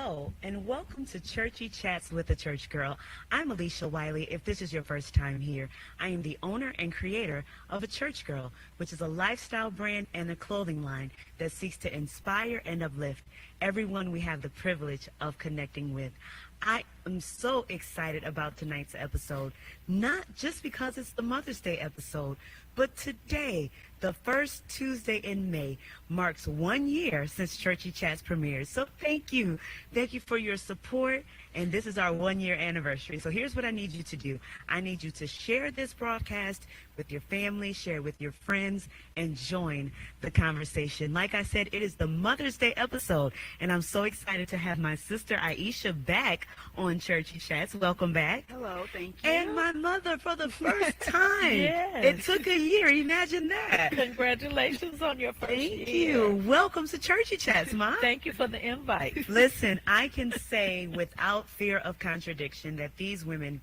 Hello, and welcome to Churchy Chats with a Church Girl. I'm Alicia Wiley. If this is your first time here, I am the owner and creator of A Church Girl, which is a lifestyle brand and a clothing line that seeks to inspire and uplift everyone we have the privilege of connecting with. I am so excited about tonight's episode, not just because it's the Mother's Day episode, but today, the first Tuesday in May, marks 1 year since Churchy Chats premiered. So thank you. Thank you for your support. And this is our 1 year anniversary. So here's what I need you to do. I need you to share this broadcast with your family, share it with your friends, and join the conversation. Like I said, it is the Mother's Day episode, and I'm so excited to have my sister Aisha back on Churchy Chats. Welcome back. Hello, thank you. And my mother for the first time. Yes. It took a year. Imagine that. Congratulations on your first Thank year. you. Welcome to Churchy Chats, Ma. Thank you for the invite. Listen, I can say without fear of contradiction that these women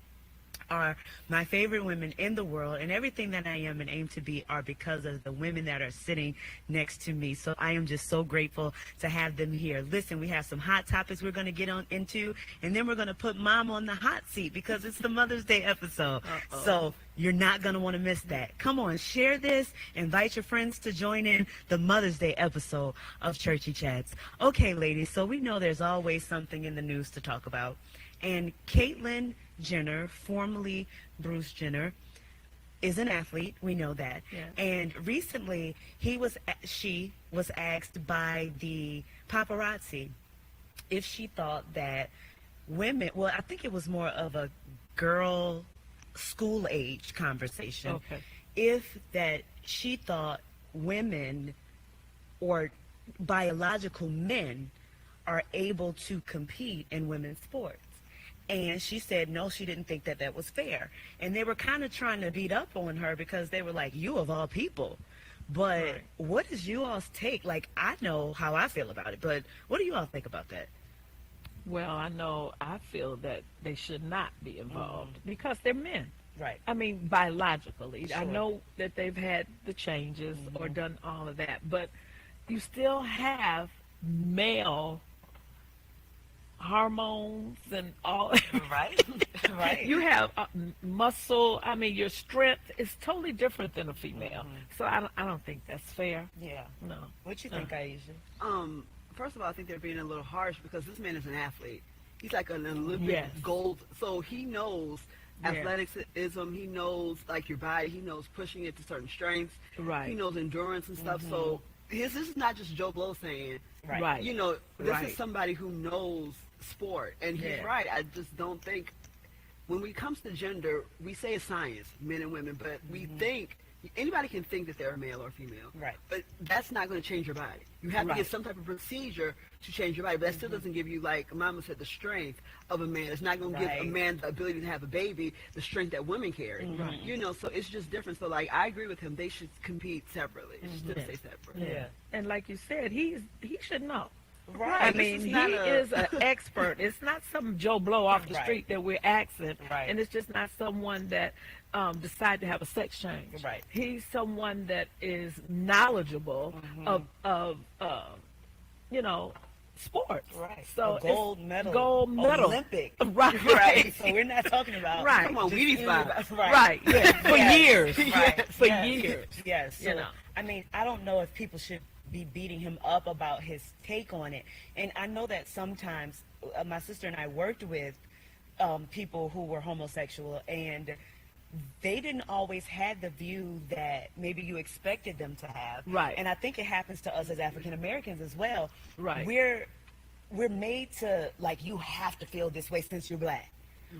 are my favorite women in the world, and everything that I am and aim to be are because of the women that are sitting next to me. So I am just so grateful to have them here. Listen, we have some hot topics we're going to get on into, and then we're going to put Mom on the hot seat because it's the Mother's Day episode. So you're not going to want to miss that. Come on, share this. Invite your friends to join in the Mother's Day episode of Churchy Chats. Okay, ladies, so we know there's always something in the news to talk about. And Caitlyn Jenner, formerly Bruce Jenner, is an athlete. We know that. Yeah. And recently, she was asked by the paparazzi if she thought that women, well, I think it was more of a girl school age conversation. Okay. If that she thought women or biological men are able to compete in women's sports. And she said, no, she didn't think that that was fair. And they were kind of trying to beat up on her because they were like, you of all people. But Right. what is you all's take? Like, I know how I feel about it, but what do you all think about that? Well, I feel that they should not be involved because they're men. Right. I mean, biologically. I Sure. know that they've had the changes or done all of that, but you still have male hormones and all. Right. Right. You have muscle. I mean, your strength is totally different than a female. So I don't think that's fair. Yeah. No. What you think, Aisha? First of all, I think they're being a little harsh because this man is an athlete. He's like an Olympic Yes. gold, so he knows Yeah. athleticism. He knows like your body. He knows pushing it to certain strengths. Right. He knows endurance and stuff. So this is not just Joe Blow saying. Right. Right. You know, this Right. is somebody who knows sport, and he's Yeah. right. I just don't think when it comes to gender, we say it's science, men and women, but we think anybody can think that they're a male or female. Right. But that's not going to change your body. You have to Right. get some type of procedure to change your body, but that still doesn't give you, like Mama said, the strength of a man. It's not going to give a Right. man the ability to have a baby, the strength that women carry. Right. You know, so it's just different. So, like, I agree with him. They should compete separately. It should Yes. stay separate. Yeah. And like you said, he should know. Right. I This mean, is he not is an expert. It's not some Joe Blow off the Right. street that we're asking, Right. and it's just not someone that decided to have a sex change. Right. He's someone that is knowledgeable of sports. Right. So A gold medal. Gold medal. Olympic. Right. Right. So we're not talking about. Right. Come on, just Wheaties anybody- vibe. Right. Yeah. For Yes. years. Right. For Yes. years. Yes. So, You know. I mean, I don't know if people should be beating him up about his take on it. And I know that sometimes my sister and I worked with people who were homosexual, and they didn't always have the view that maybe you expected them to have. Right. And I think it happens to us as African Americans as well. Right. We're made to, like, you have to feel this way since you're black.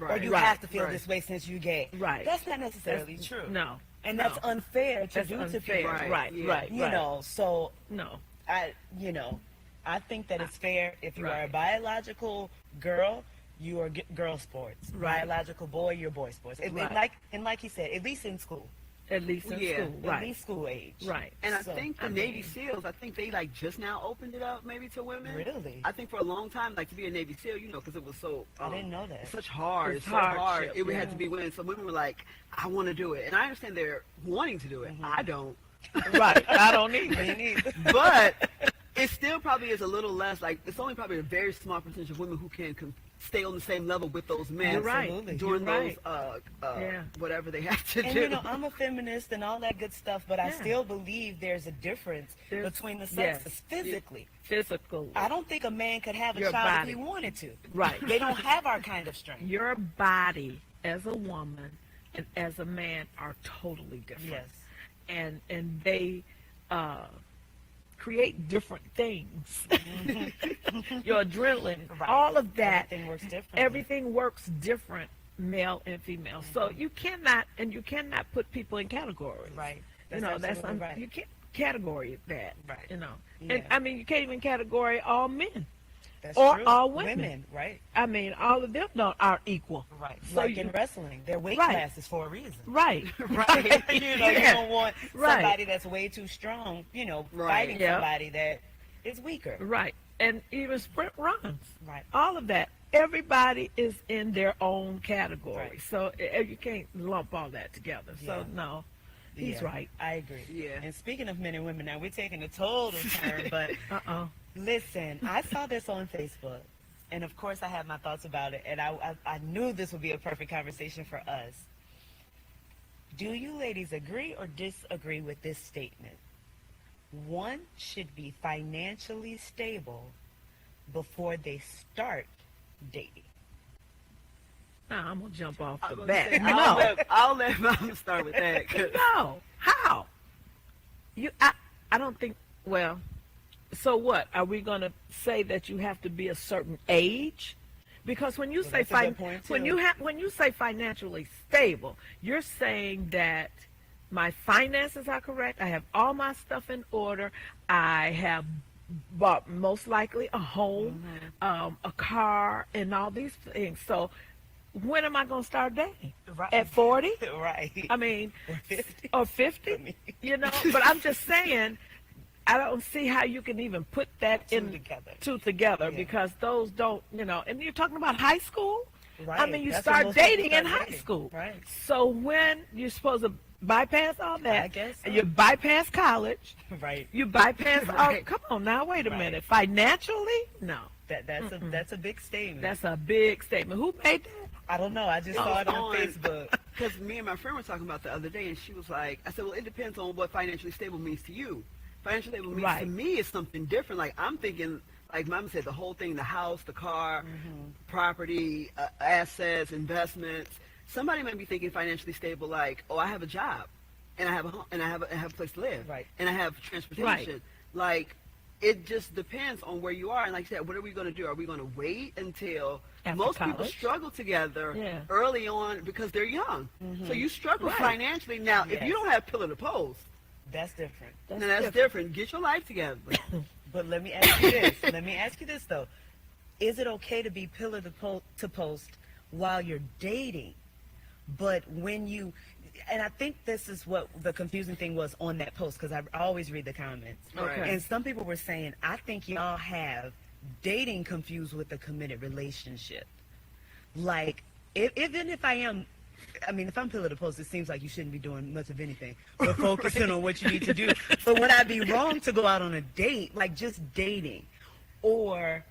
Or Right. you Right. have to feel Right. this way since you're gay. Right. That's not necessarily That's- true. No. And that's No. unfair to That's do to unfair. people. Right. Right. Yeah. Right. You know, so No. I think that it's fair if you are a Right. biological girl, you are girl sports. Right. Biological boy, you're boy sports. Right. Like he said, at least in school. At least in Yeah. school. At Right. least school age. Right. And I So, think the I Navy mean- SEALs, I think they like just now opened it up maybe to women. Really? I think for a long time, like to be a Navy SEAL, you know, because it was so. I didn't know that. It's such hard. It's It's so hard. hardship, It would yeah. have to be women. So women were like, I want to do it. And I understand they're wanting to do it. I don't. Right. I don't either. Me neither. But it still probably is a little less. Like it's only probably a very small percentage of women who can stay on the same level with those men. You're right. Absolutely. During You're those Yeah. whatever they have to And do. you know, I'm a feminist and all that good stuff, but I Yeah. still believe there's a difference There's- between the yes. sexes physically. Physical. I don't think a man could have a Your child body. if he wanted to. Right. They don't have our kind of strength. Your body as a woman and as a man are totally different. Yes. And they create different things. Your adrenaline, Right. all of that, Everything works differently. everything works different, male and female. So you cannot put people in categories. Right. You know, that's absolutely right. you can't category that. Right. You know, Yeah. and I mean you can't even category all men. That's or true. all women. Right. I mean, all of them aren't equal. Right. So Like you- in wrestling, their weight Right. class is for a reason. Right. Right. You know, you Yeah. don't want Right. somebody that's way too strong, you know, Right. fighting Yeah. somebody that is weaker. Right. And even sprint runs. Right. All of that. Everybody is in their own category. Right. So you can't lump all that together. So Yeah. no, he's Yeah, right. I agree. Yeah. And speaking of men and women, now we're taking a total turn, but Uh-oh. listen, I saw this on Facebook, and of course I had my thoughts about it, and I knew this would be a perfect conversation for us. Do you ladies agree or disagree with this statement? One should be financially stable before they start dating. Now I'm gonna jump off I the was gonna bat. say, No, I'll let Mama start with that. 'Cause no. How? I don't think. Well, so what? Are we gonna say that you have to be a certain age? Because when you Well, say that's a good point, when too. when you say financially stable, you're saying that my finances are correct. I have all my stuff in order. I have bought most likely a home, a car, and all these things. So when am I going to start dating? Right. At 40? Right. I mean, Or 50. or For 50? me. You know, but I'm just saying, I don't see how you can even put that Two in together. two together Yeah. because those don't, you know, and you're talking about high school? Right. I mean, you That's when start most people dating in start high dating. school. Right. So when you're supposed to bypass all that, I guess so. you bypass college, Right. you bypass all, Right. come on now, wait a Right. minute. Financially? No. That's a big statement. That's a big statement. Who made that? I don't know. I just saw it on Facebook. Because me and my friend were talking about the other day, and she was like, I said, well, it depends on what financially stable means to you. Financially stable means Right. to me is something different. Like, I'm thinking, like Mama said, the whole thing, the house, the car, property, assets, investments. Somebody might be thinking financially stable like, oh, I have a job, and I have a home, and I have a place to live, Right. and I have transportation. Like, it just depends on where you are. And like I said, what are we going to do? Are we going to wait until After most people college? struggle together Yeah. early on because they're young? So you struggle Right. financially. Now, if Yes. you don't have pillar to post, That's different. then that's different. Get your life together. But let me ask you this. Let me ask you this though. Is it okay to be pillar to post while you're dating? But when you, and I think this is what the confusing thing was on that post, because I always read the comments. Okay. And some people were saying, I think y'all have dating confused with a committed relationship. Like, even if I am, I mean, if I'm pillar to post, it seems like you shouldn't be doing much of anything, but focusing on what you need to do. But would I be wrong to go out on a date, like just dating? Or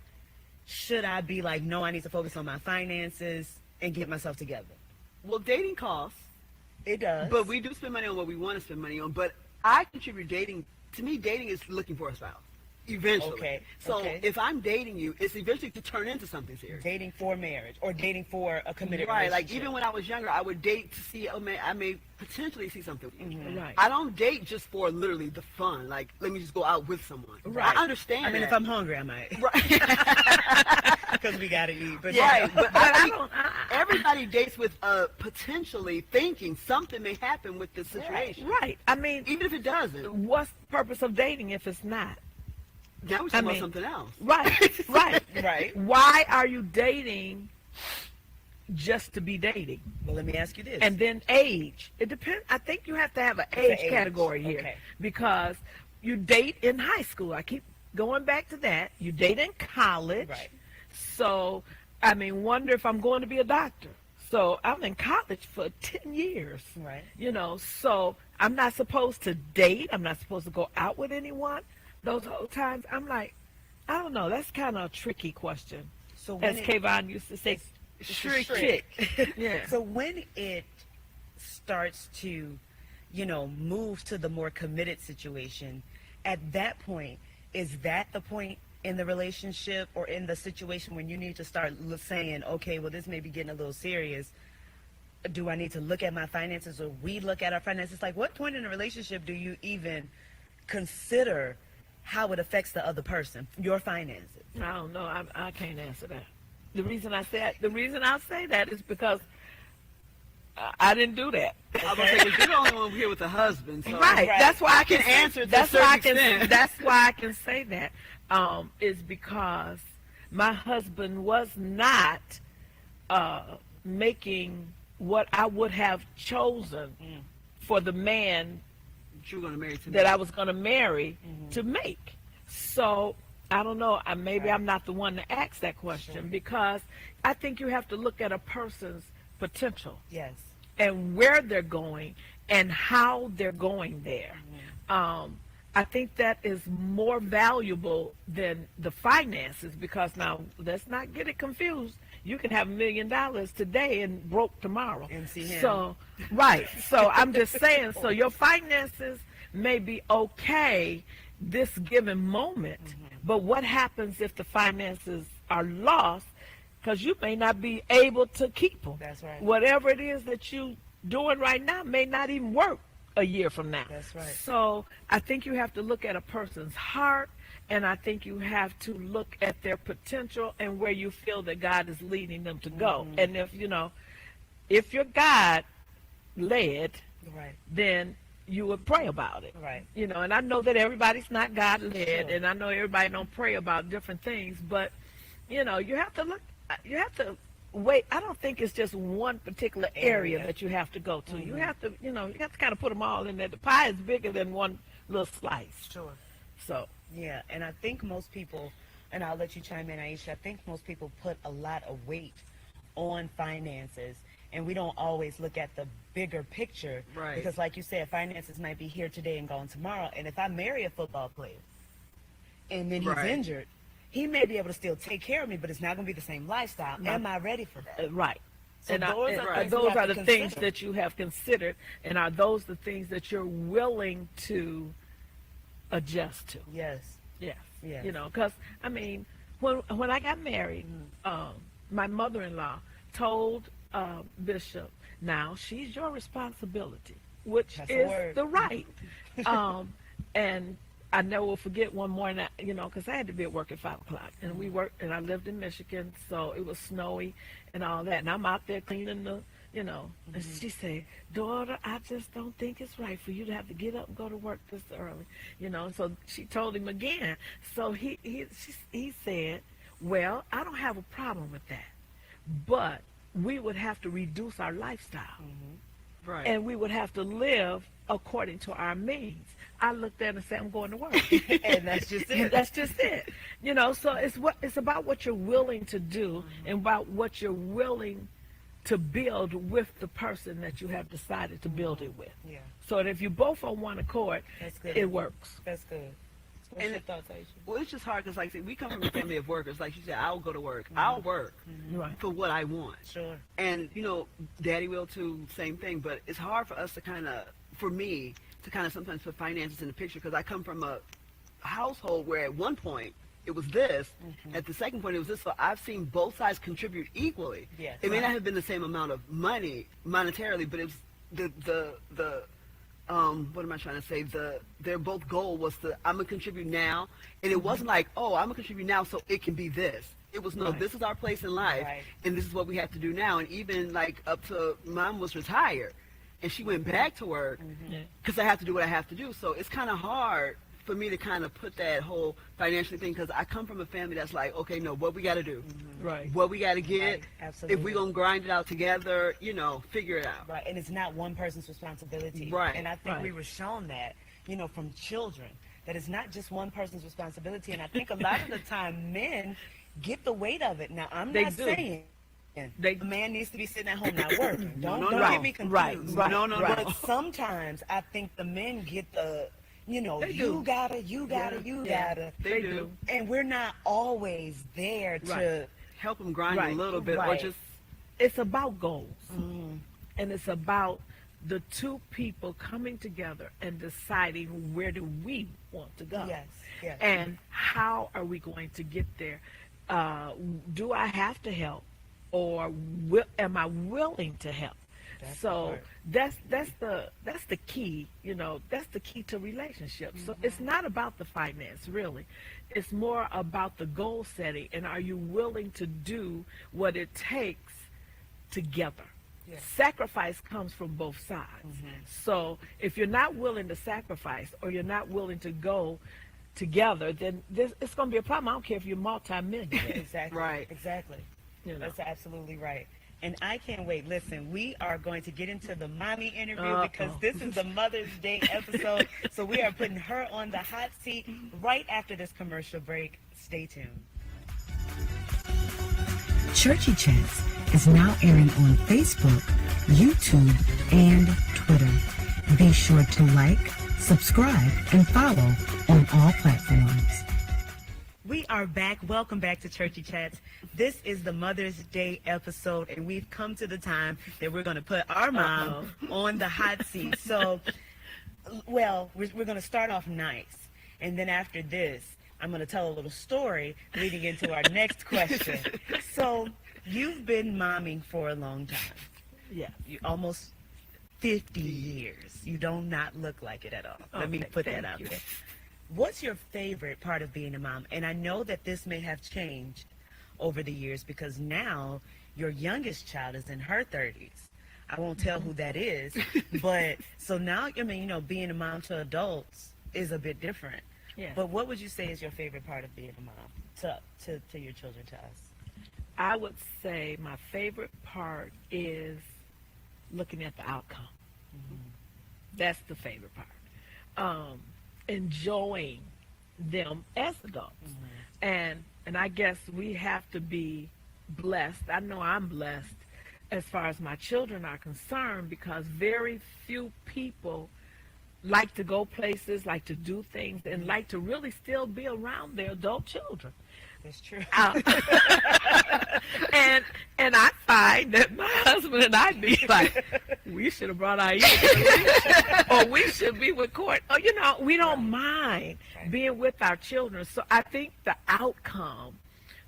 should I be like, no, I need to focus on my finances and get myself together? Well, dating costs, It does. but we do spend money on what we want to spend money on. But I contribute dating. To me, dating is looking for a spouse. Eventually. Okay, So okay. if I'm dating you, it's eventually to turn into something serious. dating for marriage or dating for a committed Right. Like relationship. even when I was younger, I would date to see. Oh man, I may potentially see something. with you. Mm-hmm. Right. I don't date just for literally the fun. Like let me just go out with someone. Right. I understand. I mean, that. if I'm hungry, I might. right. Because we got to eat. But Right, but I I don't. everybody dates with potentially thinking something may happen with this situation, Right. I mean, even if it doesn't. what's the purpose of dating if it's not? Now we're talking I about mean- something else. Right. Right. Right. Why are you dating just to be dating? Well, let me ask you this. And then age. It depends. I think you have to have an It's age an age. category here Okay. because you date in high school. I keep going back to that. You date in college. Right. So, I mean, wonder if I'm going to be a doctor. So I'm in college for 10 years. Right. You know, so I'm not supposed to date. I'm not supposed to go out with anyone. those whole times, I'm like, I don't know. That's kind of a tricky question. So As Kayvon used to say, trick. Yeah. So when it starts to, move to the more committed situation, at that point, is that the point in the relationship or in the situation when you need to start saying, okay, well, this may be getting a little serious. Do I need to look at my finances, or we look at our finances? Like, what point in a relationship do you even consider how it affects the other person, your finances? I don't know. I can't answer that. The reason I say that is because I didn't do that. I was saying, you're the only one here with a husband, so Right. That's why I can answer. That's why I can say that. Is because my husband was not making what I would have chosen for the man you were going to marry that I was going to marry to make. So I don't know. Maybe I'm not the one to ask that question, because I think you have to look at a person's potential. Yes. And where they're going and how they're going there. I think that is more valuable than the finances, because now let's not get it confused. You can have $1 million today and broke tomorrow. And see him. So, right. So I'm just saying, so your finances may be okay this given moment, but what happens if the finances are lost? Because you may not be able to keep them. That's right. Whatever it is that you doing right now may not even work a year from now. That's right. So I think you have to look at a person's heart, and I think you have to look at their potential and where you feel that God is leading them to go. And if you're God led, Right. then you would pray about it. Right. And I know that everybody's not God led, Sure. and I know everybody don't pray about different things, but you have to look. You have to wait. I don't think it's just one particular area that you have to go to. You have to, you have to kind of put them all in there. The pie is bigger than one little slice. Sure. So, Yeah, and I think most people, and I'll let you chime in, Aisha, I think most people put a lot of weight on finances, and we don't always look at the bigger picture. Right. Because like you said, finances might be here today and gone tomorrow. And if I marry a football player and then he's Right. injured, he may be able to still take care of me, but it's not going to be the same lifestyle. Am I ready for that? right. So And those are things those we have are to the things consider. that you have considered, and are those the things that you're willing to adjust to? Yes. Yes. Yes. Because, when I got married, my mother-in-law told Bishop, now she's your responsibility, which That's a word. is the right. And I never will forget one morning, because I had to be at work at 5 o'clock, and we worked, and I lived in Michigan, so it was snowy and all that, and I'm out there cleaning the, and she said, daughter, I just don't think it's right for you to have to get up and go to work this early, so she told him again. So he said, well, I don't have a problem with that, but we would have to reduce our lifestyle. Right. And we would have to live according to our means. I looked at it and said, I'm going to work. And that's just it. That's just it. So it's about what you're willing to do and about what you're willing to build with the person that you have decided to build it with. Yeah. So that if you both on one accord, That's good. it works. That's good. What's your thoughts, Aisha? Well, it's just hard because, like, see, we come from a family of workers. Like you said, I'll go to work. I'll work Right. for what I want. Sure. And, Daddy will too, same thing. But it's hard for us to for me, to sometimes put finances in the picture, because I come from a household where at one point it was this, at the second point it was this. So I've seen both sides contribute equally. Yes. It may not have been the same amount of money monetarily, but it was the what am I trying to say? Their both goal was I'm gonna contribute now, and it wasn't like, oh, I'm gonna contribute now so it can be this. It was no, Right. this is our place in life, Right. and this is what we have to do now. And even like up to Mom was retired, and she went back to work Yeah. because I have to do what I have to do. So it's kind of hard for me to kind of put that whole financially thing, because I come from a family that's like, okay, no, what we got to do, Right. what we got to get. Right. Absolutely. If we're gonna grind it out together, figure it out. Right, and it's not one person's responsibility. Right. And I think Right. we were shown that, from children, that it's not just one person's responsibility. And I think a lot of the time men get the weight of it. Now, I'm They not do. saying They- a man needs to be sitting at home not working. Don't no. get me confused. Right, right, No, no, right. no. But sometimes I think the men get the They you do. gotta, you gotta, you Yeah. gotta. They do. And we're not always there Right. to, Help them grind a Right. little bit, or Right. just It's about goals. mm, And it's about the two people coming together and deciding where do we want to go. yes, yes. And how are we going to get there? Do I have to help, or am I willing to help? That's the So part. that's the key. That's the key to relationships. So it's not about the finance, really. It's more about the goal setting, and are you willing to do what it takes together? Yeah. Sacrifice comes from both sides. So if you're not willing to sacrifice, or you're not willing to go together, then it's going to be a problem. I don't care if you're multi-millionaire. Exactly. Right. Exactly. You know. That's absolutely right. And I can't wait. Listen, we are going to get into the mommy interview Uh-oh. because this is the Mother's Day episode. So we are putting her on the hot seat right after this commercial break. Stay tuned. Churchy Chats is now airing on Facebook, YouTube, and Twitter. Be sure to like, subscribe, and follow on all platforms. We are back. Welcome back to Churchy Chats. This is the Mother's Day episode, and we've come to the time that we're going to put our mom on the hot seat. So, well, we're going to start off nice, and then after this, I'm going to tell a little story leading into our next question. So, you've been momming for a long time. Yeah. Almost 50 years. You do not look like it at all. Let me Okay, put that thank out you. there. What's your favorite part of being a mom? And I know that this may have changed over the years because now your youngest child is in her 30s. I won't tell who that is, but so now, I mean, being a mom to adults is a bit different. Yeah. But what would you say is your favorite part of being a mom to your children, to us? I would say my favorite part is looking at the outcome. That's the favorite part. Enjoying them as adults. And I guess we have to be blessed. I know I'm blessed as far as my children are concerned because very few people like to go places, like to do things, and like to really still be around their adult children. That's true. And I find that my husband and I be like, we should have brought our youth, or we should be with Court. Or, we don't mind being with our children. So I think the outcome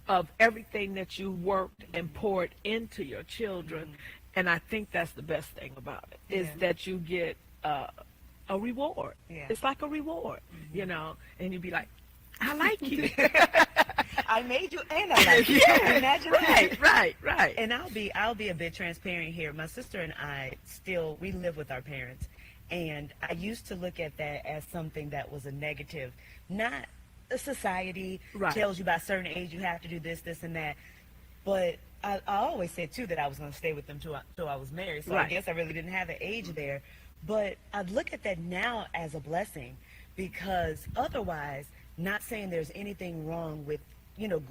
of everything that you worked and poured into your children, and I think that's the best thing about it, is that you get a reward. Yeah. It's like a reward, and you'd be like, I like you. I made you and I like you. Yeah, Imagine that. right. And I'll be a bit transparent here. My sister and I we live with our parents, and I used to look at that as something that was a negative. Not a society tells you by a certain age you have to do this, this, and that. But I always said too that I was going to stay with them till I was married. So I guess I really didn't have an age there. But I look at that now as a blessing because otherwise, not saying there's anything wrong with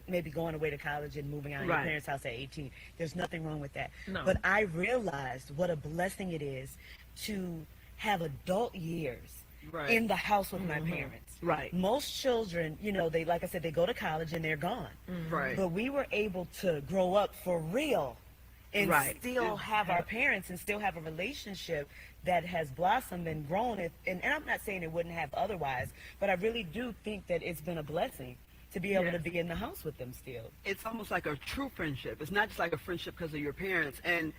maybe going away to college and moving out of your parents' house at 18. There's nothing wrong with that. No. But I realized what a blessing it is to have adult years in the house with my parents. Right. Most children, they, like I said, they go to college and they're gone. Right. But we were able to grow up for real and still have our parents and still have a relationship that has blossomed and grown. And I'm not saying it wouldn't have otherwise, but I really do think that it's been a blessing to be able to be in the house with them still. It's almost like a true friendship. It's not just like a friendship because of your parents. And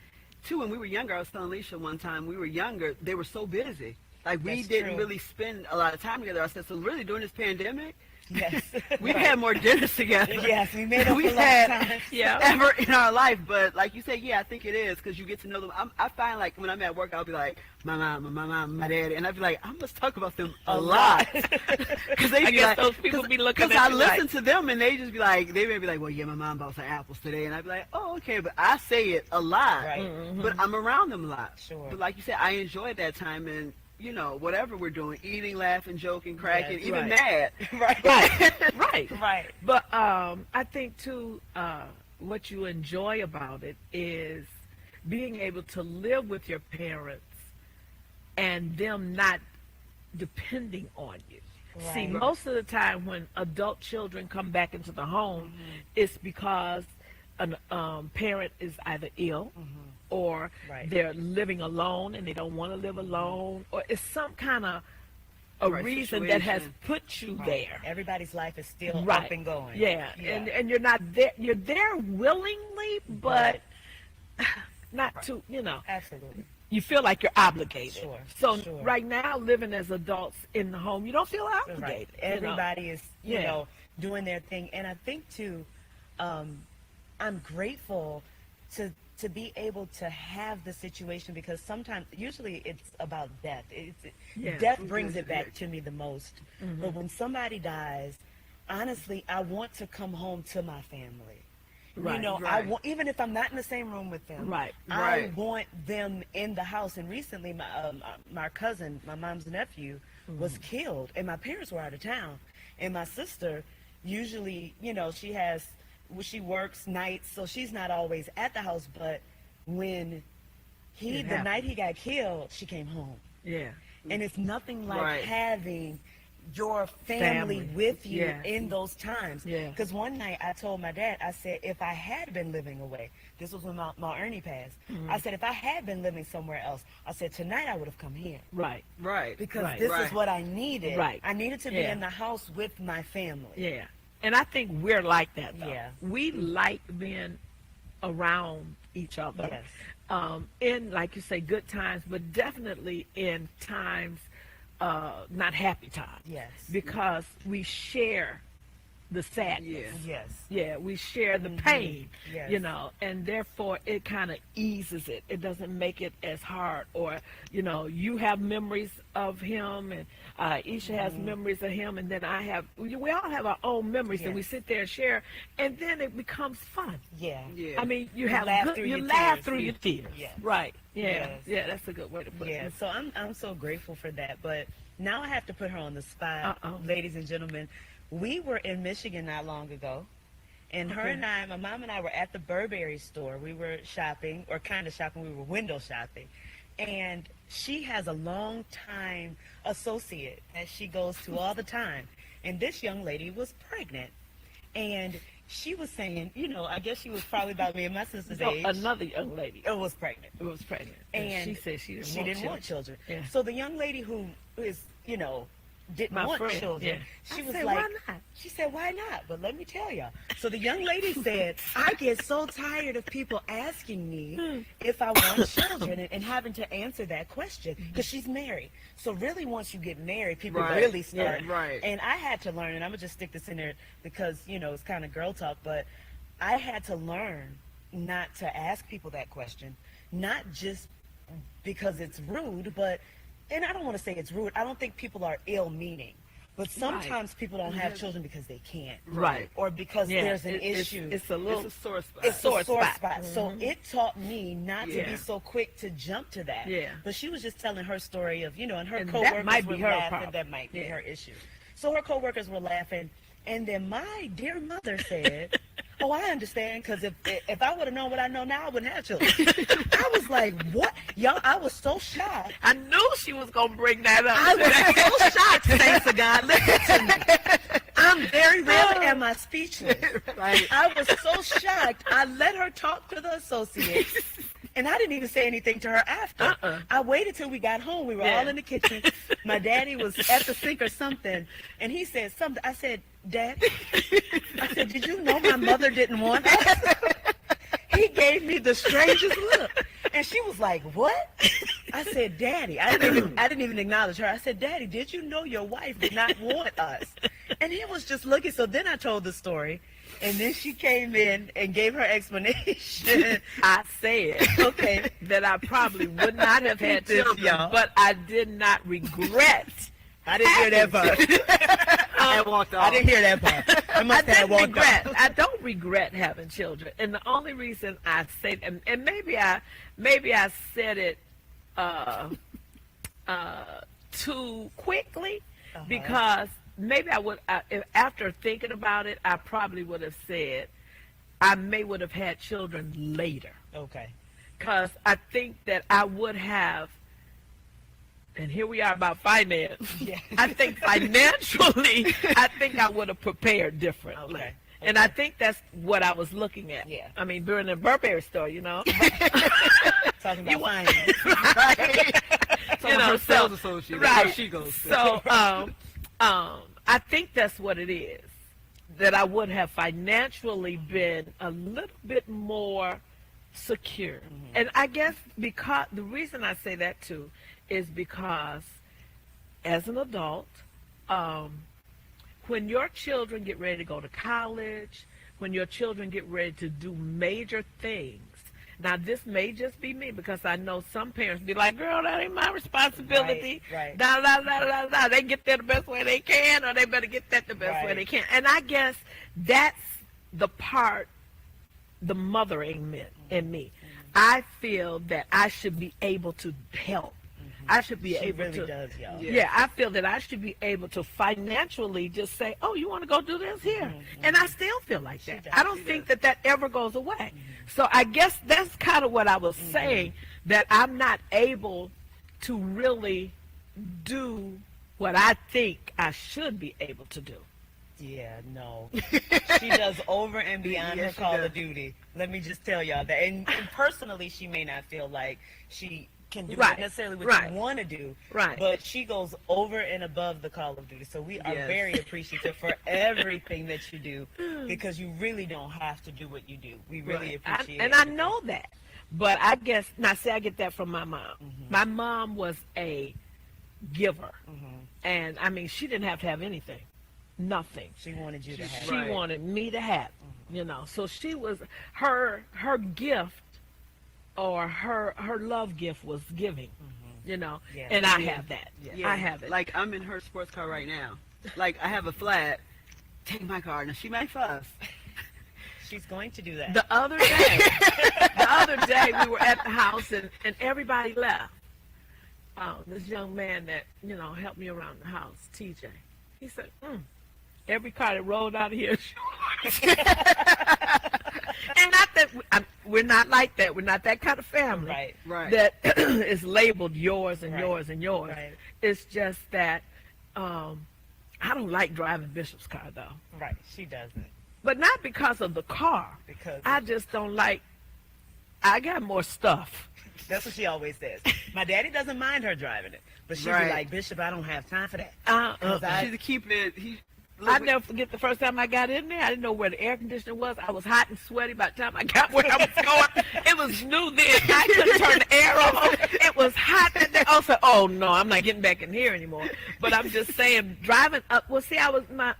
too, when we were younger, I was telling Alicia one time, we were younger, they were so busy. Like we That's didn't true. really spend a lot of time together. I said, so really during this pandemic, Yes. we've had more dinners together. Yes, we made up we've a lot had of times. ever in our life. But like you said, I think it is because you get to know them. I find like when I'm at work, I'll be like, my mom, my daddy, and I'd be like, I must talk about them a lot. Because they I be guess like, those people be looking because at I you like- listen to them and they just be like, they may be like, well, yeah, my mom bought some apples today, and I'd be like, oh, okay, but I say it a lot, Right. but I'm around them a lot. Sure. But like you said, I enjoy that time and. Whatever we're doing, eating, laughing, joking, cracking, Yes, even right. mad. Right. But I think too, what you enjoy about it is being able to live with your parents and them not depending on you. Right. See, most of the time when adult children come back into the home, it's because a parent is either ill or Right. they're living alone and they don't want to live alone, or it's some kind of a Right, reason that has situation. put you Right. there. Everybody's life is still Right. up and going. Yeah. And you're not there. You're there willingly, but not to, Absolutely. you feel like you're obligated. Sure, So sure. right now, living as adults in the home, you don't feel Right. obligated. Everybody is, Yeah. doing their thing. And I think too, I'm grateful to be able to have the situation, because sometimes, usually it's about death. Yeah. Death brings it back to me the most. But when somebody dies, honestly, I want to come home to my family. Right, I right. want, even if I'm not in the same room with them, Right, I right. want them in the house. And recently, my cousin, my mom's nephew, was killed, and my parents were out of town. And my sister, usually, she works nights, so she's not always at the house. But when the happened. night he got killed, she came home. Yeah. And it's nothing like Right. having your family with you Yes. in those times. Yeah. Because one night I told my dad, I said, if I had been living away, this was when my Ernie passed. I said, if I had been living somewhere else, I said, tonight I would have come here. Right. Right. Because Right. this Right. is what I needed. Right. I needed to be Yeah. in the house with my family. Yeah. And I think we're like that, though. Yeah. We like being around each other. Yes. In, like you say, good times, but definitely in times, not happy times. Yes. Because we share the sadness. Yeah. Yes. Yeah, we share the pain, Yes. and therefore it kind of eases it. It doesn't make it as hard. Or, you have memories of him, and Isha has memories of him, and then we all have our own memories, and we Yes. sit there and share, and then it becomes fun. Yeah. Yeah. I mean, you laugh through you your laugh tears. through your tears. Yes. Right. Yeah. Yes. Yeah, that's a good way to put Yeah, it. so I'm so grateful for that. But now I have to put her on the spot, Uh-oh. ladies and gentlemen. We were in Michigan not long ago, and her Okay. and my mom and I were at the Burberry store. We were shopping, or kind of shopping. We were window shopping, and she has a long-time associate that she goes to all the time. And this young lady was pregnant, and she was saying, I guess she was probably about me and my sister's So age. another young lady Was pregnant. was pregnant, And she said she didn't she want didn't children. want children. Yeah. So the young lady who is, didn't My want friend, children, yeah. she I was said, like, "Why not?" She said, why not? But let me tell y'all. So the young lady said, I get so tired of people asking me if I want children and having to answer that question, because she's married. So really, once you get married, people Right. really start. Yeah. Right. And I had to learn, and I'm going to just stick this in there because, it's kind of girl talk, but I had to learn not to ask people that question, not just because it's rude, but, and I don't want to say it's rude. I don't think people are ill-meaning, but sometimes people don't have children because they can't, Right. or because Yeah, there's an it's- issue. It's a little. It's a sore spot. It's a sore spot. spot. So it taught me not to Yeah. be so quick to jump to that. Yeah. But she was just telling her story of, and her And that coworkers might be were her laughing. problem. That might be Yeah. her issue. So her coworkers were laughing, and then my dear mother said, "Oh, I understand, because if I would have known what I know now, I wouldn't have children." I was like, "What, y'all?" I was so shocked. I knew she was gonna bring that up. I was so shocked. Thanks to God. Listen to me. I'm very rarely am I speechless. Right. I was so shocked. I let her talk to the associate, and I didn't even say anything to her after. I waited till we got home. We were Yeah. all in the kitchen. My daddy was at the sink or something, and he said something. I said, "Dad," I said, "did you know my mother didn't want us?" He gave me the strangest look, and she was like, "What?" I said, "Daddy," I didn't even acknowledge her. I said, "Daddy, did you know your wife did not want us?" And he was just looking. So then I told the story, and then she came in and gave her explanation. I said Okay. that I probably would not have had This, children, y'all. but I did not regret. I didn't hear that part. And walked off. I didn't hear that part. I I must have didn't walked regret. off. I don't regret having children, and the only reason I say, and maybe I said it too quickly, because maybe I would. After thinking about it, I probably would have said I would have had children later, Okay. because I think that I would have and here we are about finance. Yeah. I think financially, I think I would have prepared differently. Okay. And I think that's what I was looking at. Yeah. I mean, during the Burberry store, you know. Talking You about want- finance. Right. So You know, her so- sales associate. That's right. where she goes. So, I think that's what it is. That I would have financially been a little bit more secure. And I guess because the reason I say that too is because as an adult, when your children get ready to go to college, when your children get ready to do major things, now this may just be me because I know some parents be like, girl, that ain't my responsibility. Right. Da, da, da, da, da. They get there the best way they can, or they better get that the best way Right. they can. And I guess that's the part, the mothering in me. I feel that I should be able to help. I should be She able really to. does, y'all. Yeah, I feel that I should be able to financially just say, oh, you want to go do this here? And I still feel like that. does. I don't She think does. that ever goes away. So I guess that's kind of what I was saying, that I'm not able to really do what I think I should be able to do. Yeah, no. She does over and beyond Yes, her she call does. of duty. Let me just tell y'all that. And personally, she may not feel like she can do Right, necessarily what right. you want to do. Right. But she goes over and above the call of duty. So we are Yes. very appreciative for everything that you do, because you really don't have to do what you do. We really Right. appreciate it. And I know that. But I guess, now see, I get that from my mom. My mom was a giver. And I mean, she didn't have to have anything. Nothing. She wanted you to have She Right. wanted me to have, you know. So she was, her gift, or her love gift was giving, you know. Yeah. And I Yeah. have that. Yeah. I have it. Like, I'm in her sports car right now. Like, I have a flat. Take my car. Now, she might fuss. She's going to do that. The other day we were at the house and everybody left. This young man that, you know, helped me around the house, TJ, he said, every car that rolled out of here. And not that we're not like that. We're not that kind of family. Right. Right. That is labeled yours and Right. yours and yours. Right. It's just that I don't like driving Bishop's car though, Right. She doesn't. but not because of the car. Because I just don't like. I got more stuff. that's what she always says. My daddy doesn't mind her driving it, but she'll Right. be like, Bishop, I don't have time for that. 'Cause She's a keep it. I never forget the first time I got in there. I didn't know where the air conditioner was. I was hot and sweaty by the time I got where I was going. It was new then. I couldn't turn the air on. It was hot. And I was like, oh no, I'm not getting back in here anymore. But I'm just saying, driving up. Well, see,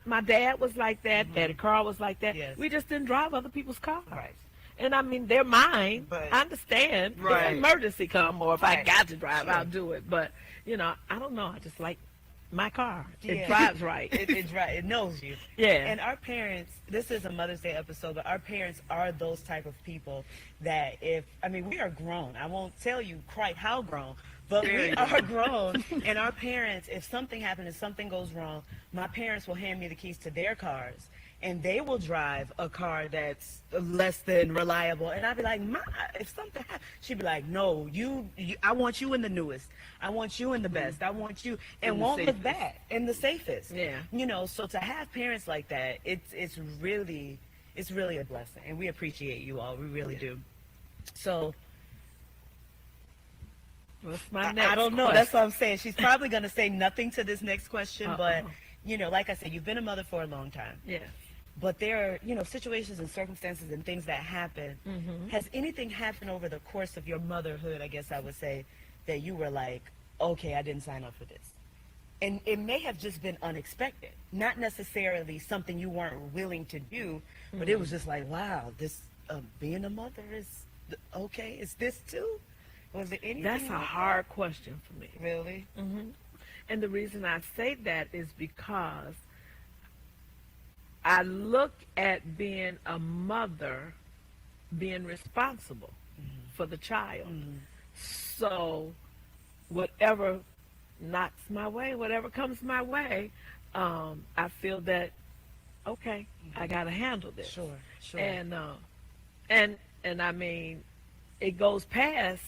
my dad was like that. Daddy Carl was like that. Yes. We just didn't drive other people's cars. Right. And I mean, they're mine. But- I understand. If Right. an emergency come, or if I Right. got to drive, Sure. I'll do it. But you know, I don't know. I just like my car. Yeah. It drives right. It knows you. Yeah. And our parents, this is a Mother's Day episode, but our parents are those type of people that we are grown. I won't tell you quite how grown, but Very we are grown. And our parents, if something happens, if something goes wrong, my parents will hand me the keys to their cars. And they will drive a car that's less than reliable. And I'd be like, Ma, if something happens, she'd be like, no, you, I want you in the newest. I want you in the best. I want you, and In the won't look safest. back, in the safest. Yeah. You know, so to have parents like that, it's really a blessing. And we appreciate you all. We really do. So What's my next I don't know. question? That's what I'm saying. She's probably going to say nothing to this next question, but, Uh-oh. you know, like I said, you've been a mother for a long time. Yeah. But there are, you know, situations and circumstances and things that happen. Has anything happened over the course of your motherhood, I guess I would say, that you were like, okay, I didn't sign up for this? And it may have just been unexpected, not necessarily something you weren't willing to do, but it was just like, wow, this being a mother is okay. Is this too? Was it anything? That's a like hard question for me. that? Really? And the reason I say that is because I look at being a mother being responsible for the child. So whatever knocks my way, whatever comes my way, I feel that, okay, I got to handle this. Sure. And I mean, it goes past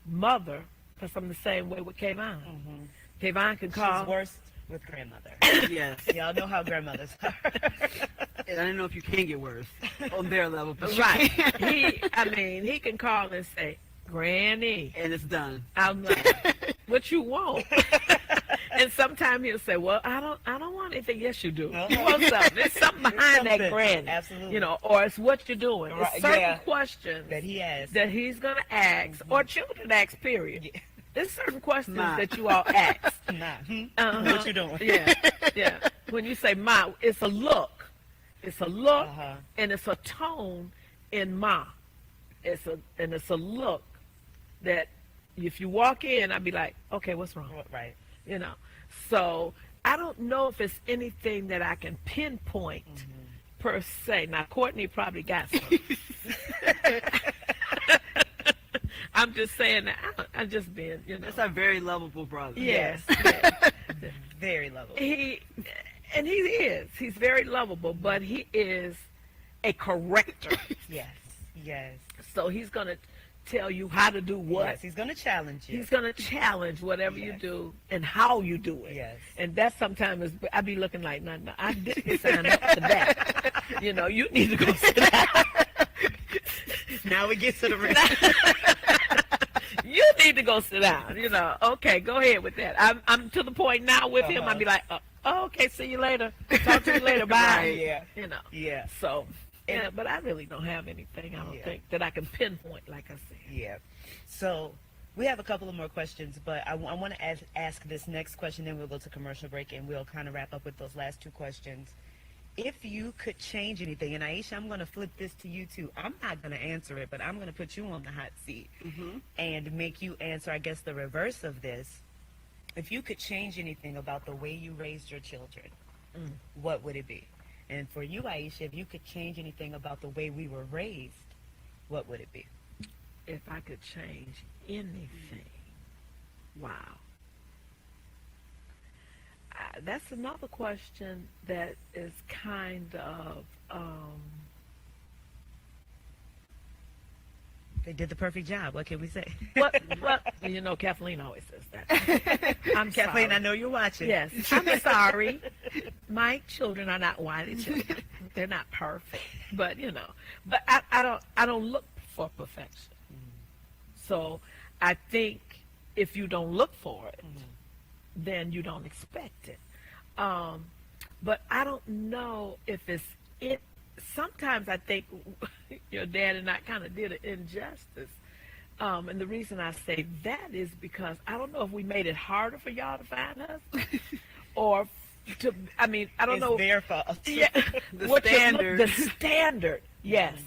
mother. because I'm the same way with Kayvon. Mm-hmm. Kayvon can call. She's worse with grandmother. Yes. Y'all know how grandmothers are. And I don't know if you can get worse on their level, but you Right. can. He can call and say, Granny. And it's done. I'm like, what you want? And sometimes he'll say, well, I don't want anything. Yes, you do. You want something. There's something behind that granny. Absolutely. You know, or it's what you're doing. It's Right, certain yeah. questions That he has. that he's going to ask, or children ask, period. Yeah. There's certain questions Ma. that you all ask. Nah. Uh-huh. What you doing? Yeah, yeah. When you say ma, it's a look. It's a look, Uh-huh. and it's a tone in ma. It's a look that if you walk in, I'd be like, okay, what's wrong? Right. You know. So I don't know if it's anything that I can pinpoint per se. Now Courtney probably got some. I'm just saying that I'm just being, you know. That's a very lovable brother. Yes. Very lovable. He is. He's very lovable, but he is a corrector. Yes. Yes. So he's going to tell you how to do what. Yes, he's going to challenge you. He's going to challenge whatever you Yes. do and how you do it. Yes. And that sometimes I be looking like, no, I didn't sign up for that. You know, you need to go sit down. Now we get to the real. You need to go sit down. You know, okay, go ahead with that. I'm to the point now with him. I'd be like, oh, okay, see you later. Talk to you later. Bye. Right, yeah. You know. Yeah. So, yeah, but I really don't have anything, I don't think, that I can pinpoint, like I said. Yeah. So we have a couple of more questions, but I want to ask this next question, then we'll go to commercial break, and we'll kind of wrap up with those last two questions. If you could change anything, and Aisha, I'm going to flip this to you too. I'm not going to answer it, but I'm going to put you on the hot seat and make you answer, I guess, the reverse of this. If you could change anything about the way you raised your children, what would it be? And for you, Aisha, if you could change anything about the way we were raised, what would it be? If I could change anything, wow. That's another question that is kind of, They did the perfect job. What can we say? what, you know, Kathleen always says that. I'm Kathleen, sorry. I know you're watching. Yes, I'm sorry. My children are not Wiley children. They're not perfect, but you know. But I don't look for perfection. So I think if you don't look for it, then you don't expect it. But I don't know if it's it. Sometimes I think your dad and I kind of did an injustice. And the reason I say that is because I don't know if we made it harder for y'all to find us, or I don't know. It's their fault. Yeah, The what standard. The standard, yes.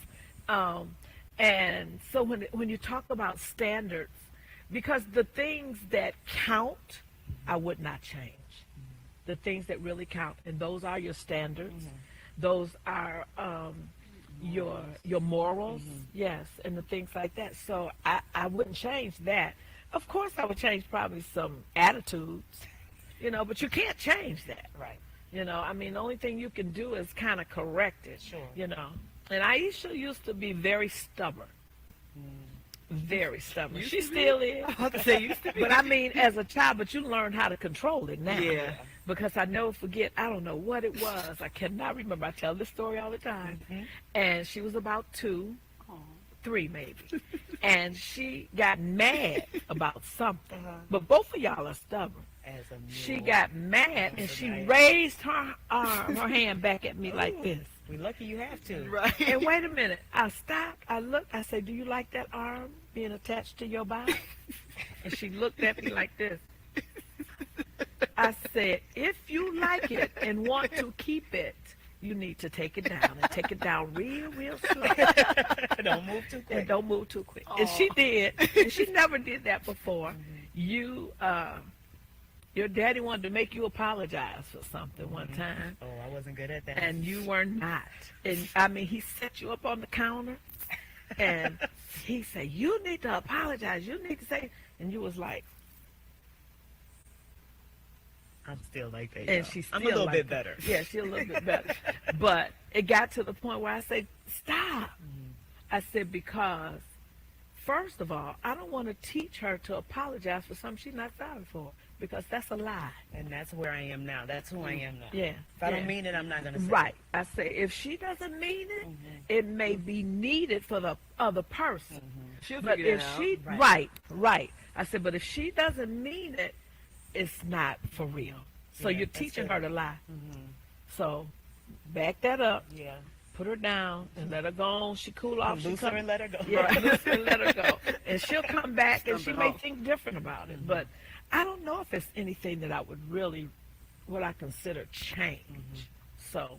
And so when you talk about standards, because the things that count, I would not change. The things that really count, and those are your standards. Those are your morals, yes, and the things like that. So I wouldn't change that. Of course, I would change probably some attitudes, you know, but you can't change that. Right. You know, I mean, the only thing you can do is kind of correct it. Sure. You know, and Aisha used to be very stubborn. Very stubborn. She still is. I was about to say, used to be. But I mean, as a child, but you learn how to control it now. Yeah. Because I never forget, I don't know what it was. I cannot remember. I tell this story all the time. And she was about 2, 3 maybe. And she got mad about something. But both of y'all are stubborn. As a mule. She got mad and she Right. raised her arm, her hand back at me like this. We lucky you have to. Right. And wait a minute. I stopped. I looked. I said, do you like that arm being attached to your body? And she looked at me like this. I said, if you like it and want to keep it, you need to take it down and take it down real, real slow. Don't move too quick. And don't move too quick. And she did. And she never did that before. You, your daddy wanted to make you apologize for something one time. Oh, I wasn't good at that. And you were not. And I mean, he set you up on the counter and he said, you need to apologize. You need to say, and you was like, I'm still like that. and y'all. she's still I'm a little like bit that. better. Yeah, she's a little bit better. But it got to the point where I said, stop. I said, because first of all, I don't want to teach her to apologize for something she's not sorry for, because that's a lie. And that's where I am now. That's who I am now. Yeah. If I don't mean it, I'm not going to say Right. I say if she doesn't mean it, it may be needed for the other person. She'll But figure if it out. she, right. I said, but if she doesn't mean it, it's not for real. So Yeah, you're that's teaching good. her to lie. So back that up, Yeah. put her down, and let her go on. She cool off. Lose her and let her go. Yeah, loose her and let her go. And she'll come back, and she Stump it may off. think different about it. But I don't know if it's anything that I would really, what I consider change. So,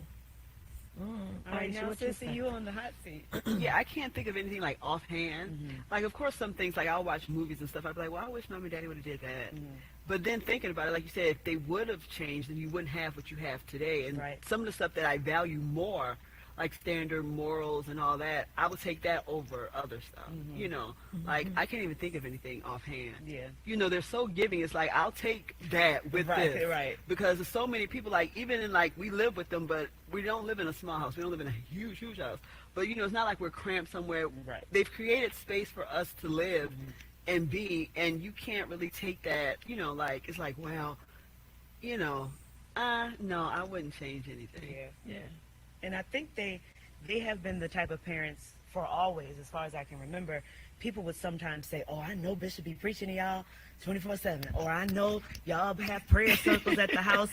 All right, Aisha, now, what you Sissy, think? you on the hot seat. Yeah, I can't think of anything like offhand. Like, of course, some things, like I'll watch movies and stuff. I'd be like, well, I wish Mom and Daddy would have did that. But then thinking about it, like you said, if they would have changed, then you wouldn't have what you have today. And Right. some of the stuff that I value more, like standard morals and all that, I would take that over other stuff. You know, like I can't even think of anything offhand. Yeah. You know, they're so giving. It's like, I'll take that with Right, this. right. Because there's so many people, like, even in, like, we live with them, but we don't live in a small house. We don't live in a huge, huge house. But, you know, it's not like we're cramped somewhere. Right. They've created space for us to live and be, and you can't really take that, you know, like, it's like, well, you know, no, I wouldn't change anything. Yeah. yeah. And I think they have been the type of parents for always, as far as I can remember. People would sometimes say, oh, I know Bishop be preaching to y'all 24/7, or I know y'all have prayer circles at the house.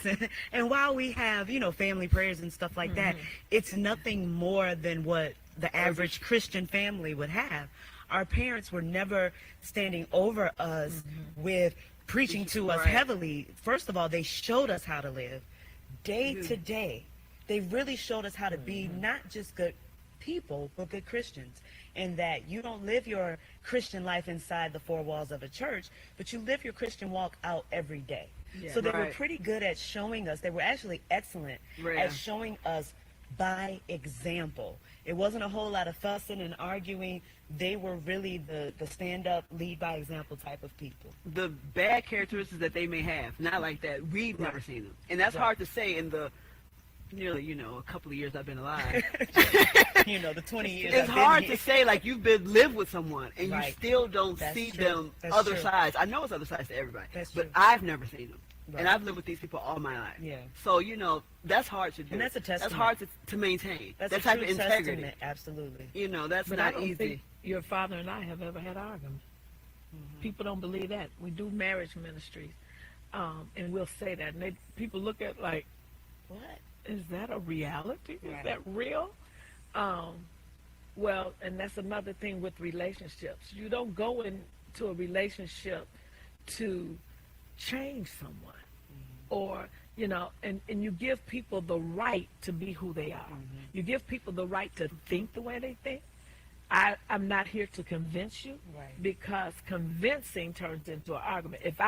And while we have, you know, family prayers and stuff like that, it's nothing more than what the average Christian family would have. Our parents were never standing over us with preaching to us Right. heavily. First of all, they showed us how to live day to day. They really showed us how to be not just good people, but good Christians. And that you don't live your Christian life inside the four walls of a church, but you live your Christian walk out every day. Yeah. So they were Right. pretty good at showing us. They were actually excellent Right. at showing us by example. It wasn't a whole lot of fussing and arguing. They were really the stand-up, lead by example type of people. The bad characteristics that they may have, not like that. We've never seen them. And that's Right. hard to say in the nearly, you know, a couple of years I've been alive. You know, the 20 years It's I've been hard here. to say, like, you've been live with someone and Right. you still don't That's see true. them That's other true. sides. I know it's other sides to everybody, That's but true. I've never seen them. Right. And I've lived with these people all my life. Yeah. So, you know, that's hard to do. And that's a That's testament. hard to maintain. That's that a type true of integrity. testament, absolutely. You know, that's But I not don't easy. think your father and I have ever had arguments. People don't believe that. We do marriage ministries, and we'll say that. And people look at like, What? is that a reality? Is Right. that real? Well, and that's another thing with relationships. You don't go into a relationship to change someone, or you know, and you give people the right to be who they are. You give people the right to think the way they think. I'm not here to convince you, Right. because convincing turns into an argument. If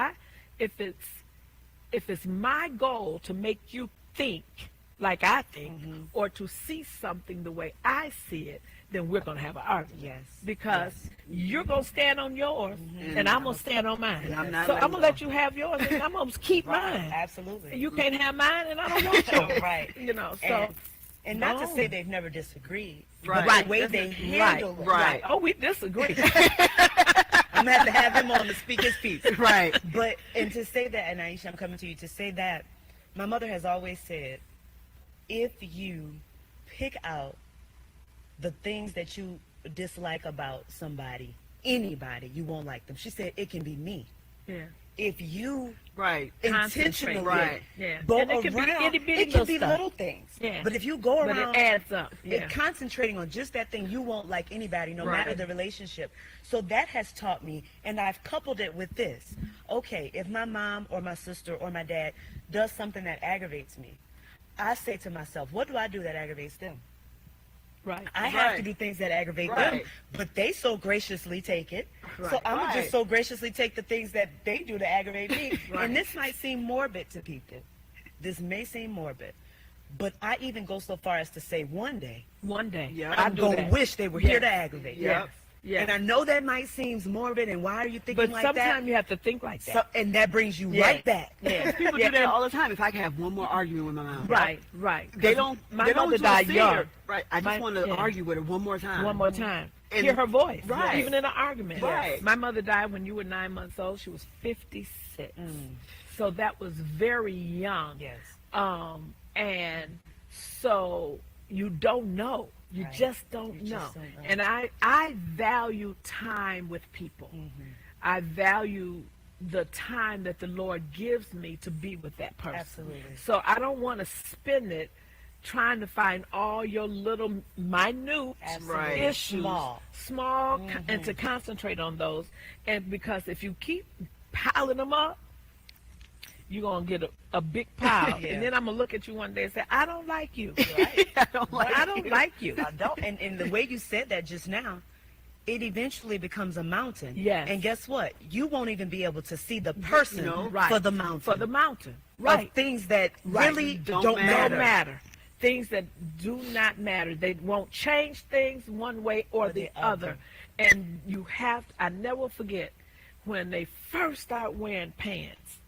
it's my goal to make you think like I think, or to see something the way I see it, then we're going to have an argument. Yes. Because you're going to stand on yours, and I'm going to stand on mine. And I'm not So letting I'm going to let you have yours, and I'm going to keep mine. Absolutely. You can't have mine, and I don't want yours. Right. You know, so. And not to No. say they've never disagreed, Right. but the way That's they it. handle it. Right. Oh, we disagree. I'm going to have him on to speak his piece. Right. But, and to say that, and Aisha, I'm coming to you, to say that, my mother has always said, if you pick out the things that you dislike about somebody, anybody, you won't like them. She said, it can be me. Yeah. If you Right. intentionally Right. Yeah. go And it could be around, itty-bitty it can little be stuff. little things. Yeah. But if you go But around it adds up. Yeah. concentrating on just that thing, you won't like anybody, no Right. matter the relationship. So that has taught me, and I've coupled it with this. Okay, if my mom or my sister or my dad does something that aggravates me, I say to myself, what do I do that aggravates them? Right. I have to Right. do things that aggravate them, Right. but they so graciously take it. So Right. I'm gonna Right. just so graciously take the things that they do to aggravate me. Right. And this might seem morbid to people. This may seem morbid, but I even go so far as to say one day One day. Yeah. I'll I'm do gonna that. wish they were Yes. here to aggravate me. Yeah. Yes. Yes. And I know that might seem morbid, and why are you thinking But like sometimes that? you have to think like that. So, and that brings you Yeah. right back. Yeah. People Yeah, do that and- all the time. If I can have one more argument with my mom. Right. Right. They don't. My they don't mother do died a young. fear. Right. I just My- want to yeah. argue with her one more time. One more time. hear her voice, Right. even in an argument. Right. My mother died when you were 9 months old. She was 56. So that was very young. Yes. And so you don't know. You Right. just don't You know. just don't know. And I value time with people. I value the time that the Lord gives me to be with that person. Absolutely. So I don't want to spend it trying to find all your little minute Absolutely. issues, Small. and to concentrate on those. And because if you keep piling them up, you're going to get a big pile. Yeah. And then I'm going to look at you one day and say, I don't like you. Right. I don't like I don't like you. I don't. And the way you said that just now, it eventually becomes a mountain. Yes. And guess what? You won't even be able to see the person Right. for the mountain. For the mountain. Of Right. things that really Don't don't matter. Don't matter. Things that do not matter. They won't change things one way or the other. And you have, I never forget when they first start wearing pants.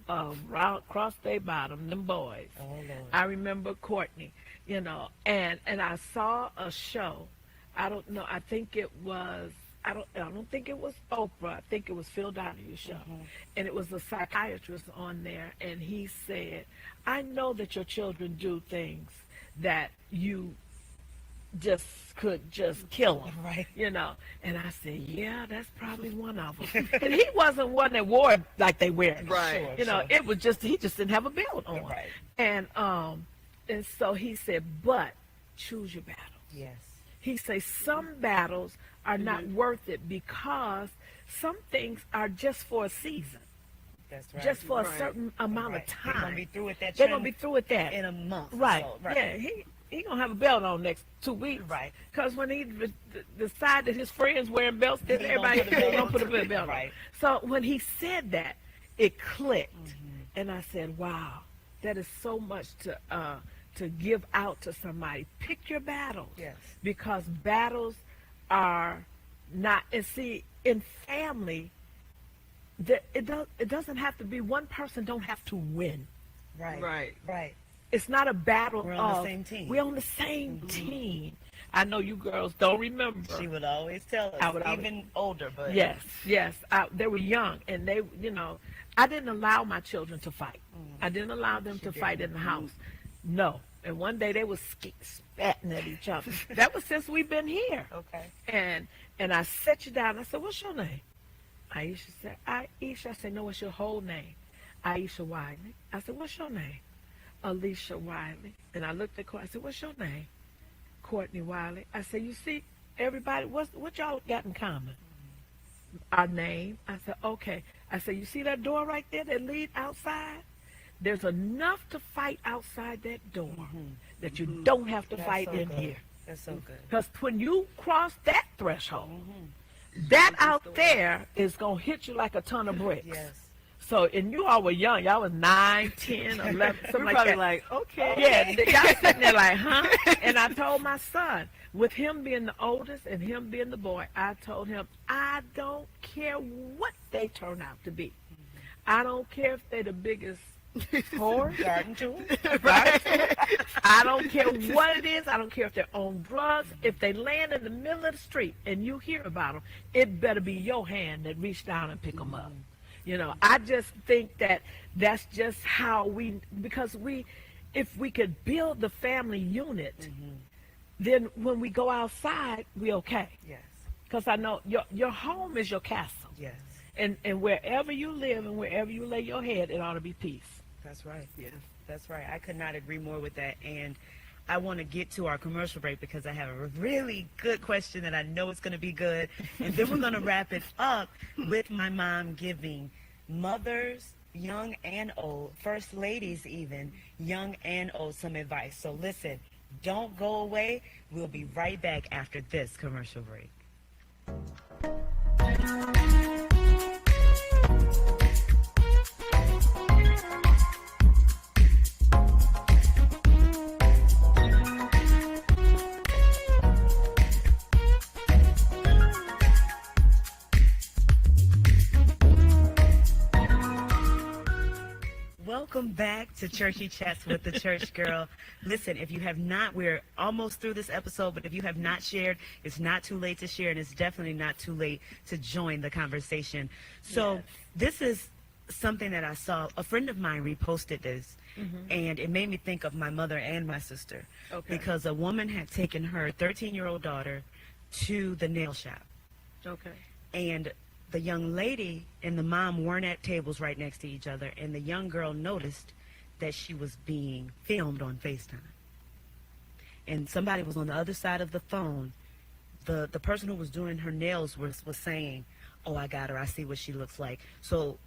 Across their bottom, them boys. Oh, Lord. I remember Courtney, and I saw a show. I don't know. I think it was. I don't think it was Oprah. I think it was Phil Donahue's show, and it was a psychiatrist on there, and he said, "I know that your children do things that you just could just kill them, Right. And I said, yeah, that's probably one of them. And he wasn't one that wore it like they wear it. Right. Sure. It was just, he just didn't have a belt on. Right. And so he said, but choose your battles. Yes. He says some battles are not worth it because some things are just for a season, That's right. just for a Right. certain amount Right. of They're time. gonna be through with that. They're gonna be through with that in a month. or Right. so. Right. Yeah. He gonna have a belt on next 2 weeks. Right. Because when he decide that his friends wearing belts, then He everybody gonna put a belt gonna on put a too. belt on. Right. So when he said that, it clicked, and I said, "Wow, that is so much to give out to somebody. Pick your battles, Yes. because battles are not. And see, in family, it doesn't have to be one person. Don't have to win. Right. Right. Right. It's not a battle. We're on the of- same team. We're on the same team. I know you girls don't remember. She would always tell us, I would always- even older, but Yes. They were young, and they, I didn't allow my children to fight. I didn't allow them to fight in the house. No. And one day they was spatting at each other. That was since we've been here. Okay. And I sat you down. I said, "What's your name?" Aisha said, "Aisha." I said, "No, what's your whole name?" Aisha Wiley. I said, "What's your name?" Alicia Wiley. And I looked at Courtney. I said, "What's your name?" Courtney Wiley. I said, "You see, everybody, what y'all got in common?" Our name. I said, "Okay." I said, "You see that door right there that lead outside? There's enough to fight outside that door that you don't have to That's fight so in good. here. That's so good. Because when you cross that threshold, that out there is going to hit you like a ton of bricks." Yes. So, and you all were young. Y'all was 9, 10, 11, something We're like probably that. like, okay. Yeah, y'all sitting there like, huh? And I told my son, with him being the oldest and him being the boy, I told him, I don't care what they turn out to be. I don't care if they're the biggest whore. Garden tool. I don't care what it is. I don't care if they're on drugs. If they land in the middle of the street and you hear about them, it better be your hand that reached down and pick them up. I just think that that's just how because if we could build the family unit, then when we go outside, we okay. Yes. Because I know your home is your castle. Yes. And wherever you live and wherever you lay your head, it ought to be peace. That's right. Yes. That's right. I could not agree more with that. And I want to get to our commercial break because I have a really good question that I know it's going to be good. And then we're going to wrap it up with my mom giving mothers, young and old, first ladies even, young and old, some advice. So listen, don't go away. We'll be right back after this commercial break. Welcome back to Churchy Chats with the Church Girl. Listen, if you have not, we're almost through this episode, but if you have not shared, it's not too late to share, and it's definitely not too late to join the conversation. So Yes. this is something that I saw. A friend of mine reposted this, and it made me think of my mother and my sister. Okay. Because a woman had taken her 13-year-old daughter to the nail shop. Okay. And the young lady and the mom weren't at tables right next to each other, and the young girl noticed that she was being filmed on FaceTime. And somebody was on the other side of the phone. The person who was doing her nails was saying, "Oh, I got her. I see what she looks like." So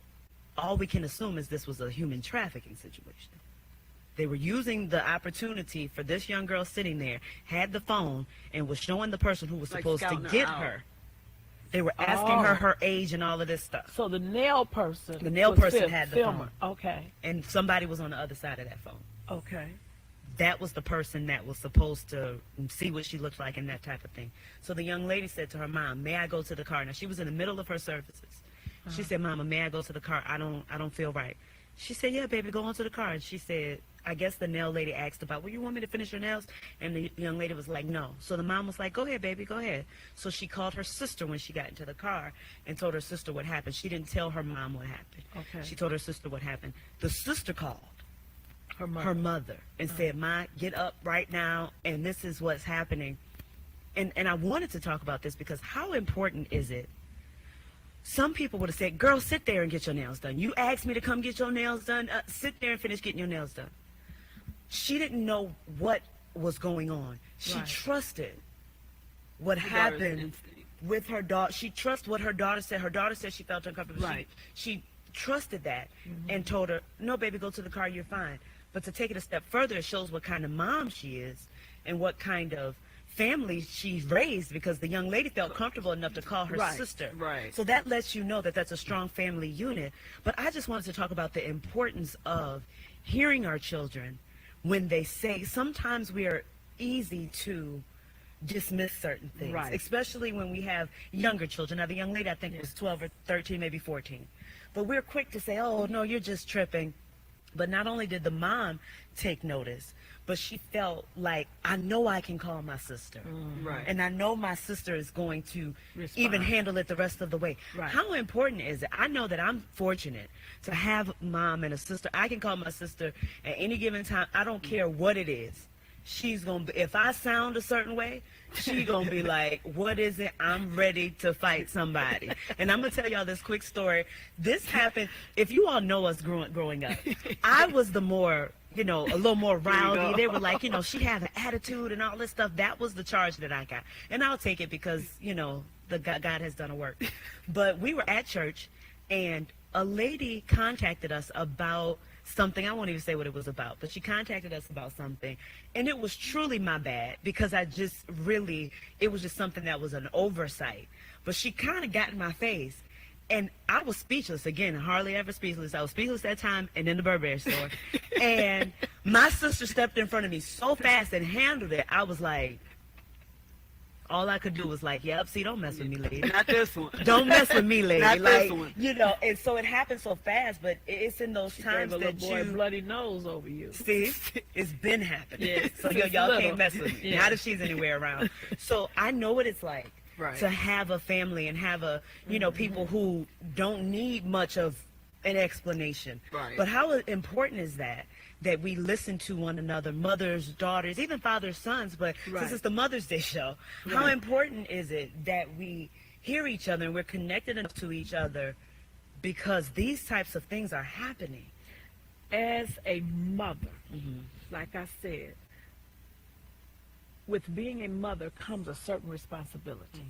all we can assume is this was a human trafficking situation. They were using the opportunity for this young girl sitting there, had the phone, and was showing the person who was Like supposed to scouting her get out. her. They were asking her age and all of this stuff. So the nail person. The nail was person had the filmer. phone. Okay. And somebody was on the other side of that phone. Okay. That was the person that was supposed to see what she looked like and that type of thing. So the young lady said to her mom, "May I go to the car?" Now she was in the middle of her services. She said, "Mama, may I go to the car? I don't feel right." She said, "Yeah, baby, go on to the car." And she said, I guess the nail lady asked about, "Well, you want me to finish your nails?" And the young lady was like, "No." So the mom was like, "Go ahead, baby, go ahead." So she called her sister when she got into the car and told her sister what happened. She didn't tell her mom what happened. Okay. She told her sister what happened. The sister called Her mother. her mother and said, "Ma, get up right now, and this is what's happening." And I wanted to talk about this because how important is it? Some people would have said, "Girl, sit there and get your nails done. You asked me to come get your nails done. Sit there and finish getting your nails done." She didn't know what was going on. She Right. trusted what Daughter's happened instinct. with her daughter. She trusted what her daughter said. Her daughter said she felt uncomfortable. Right. She trusted that and told her, "No, baby, go to the car. You're fine." But to take it a step further, it shows what kind of mom she is and what kind of family she's raised, because the young lady felt comfortable enough to call her Right. sister. Right. So that lets you know that that's a strong family unit. But I just wanted to talk about the importance of hearing our children when they say, sometimes we are easy to dismiss certain things, Right. especially when we have younger children. Now, the young lady, I think, was 12 or 13, maybe 14. But we're quick to say, "Oh, no, you're just tripping." But not only did the mom take notice, but she felt like, "I know I can call my sister. Right. And I know my sister is going to Respond. even handle it the rest of the way." Right. How important is it? I know that I'm fortunate to have mom and a sister. I can call my sister at any given time. I don't care what it is. She's going to be, if I sound a certain way, she's going to be like, "What is it? I'm ready to fight somebody." And I'm going to tell y'all this quick story. This happened, if you all know us growing up, I was the more, a little more rowdy. go. They were like, she had an attitude and all this stuff. That was the charge that I got. And I'll take it because, the God has done a work. But we were at church, and a lady contacted us about something. I won't even say what it was about, but she contacted us about something, and it was truly my bad because it was just something that was an oversight. But she kind of got in my face, and I was speechless. Again, hardly ever speechless. I was speechless that time and in the Burberry store. And my sister stepped in front of me so fast and handled it. I was like, all I could do was like, "Yep, see, don't mess with me, lady. Not this one. Don't mess with me, lady." Not like, this one. And so it happened so fast, but it's in those times Gave a that little boy you bloody nose over you. see, it's been happening. Yeah, So since y'all little. can't mess with me. Yeah. Not if she's anywhere around. So I know what it's like Right. to have a family and have people who don't need much of an explanation. Right. But how important is that we listen to one another, mothers, daughters, even fathers, sons. But Right. since it's the Mother's Day show, how Right. important is it that we hear each other and we're connected enough to each other, because these types of things are happening. As a mother, like I said, with being a mother comes a certain responsibility.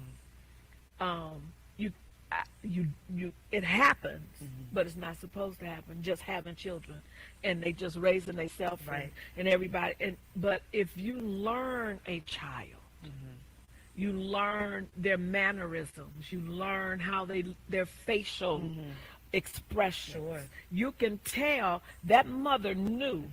It happens, but it's not supposed to happen. Just having children, and they just raising themselves, Right. and everybody. But if you learn a child, you learn their mannerisms. You learn how their facial expressions. Sure. You can tell that mother knew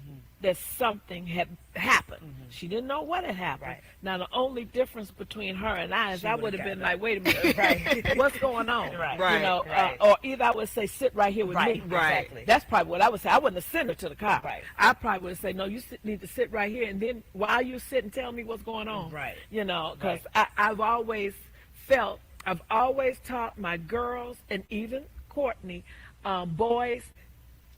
that something had happened. She didn't know what had happened. Right. Now, the only difference between her and I is She I would've would have got been up. like, wait a minute, right? What's going on? Right. Right. You know, Right. or either I would say, sit right here with Right. me. Right. Exactly. That's probably what I would say. I wouldn't have sent her to the car. Right. I probably would have said, no, you need to sit right here, and then while you sit and tell me what's going on. Right. You know, because Right. I've always taught my girls and even Courtney, boys,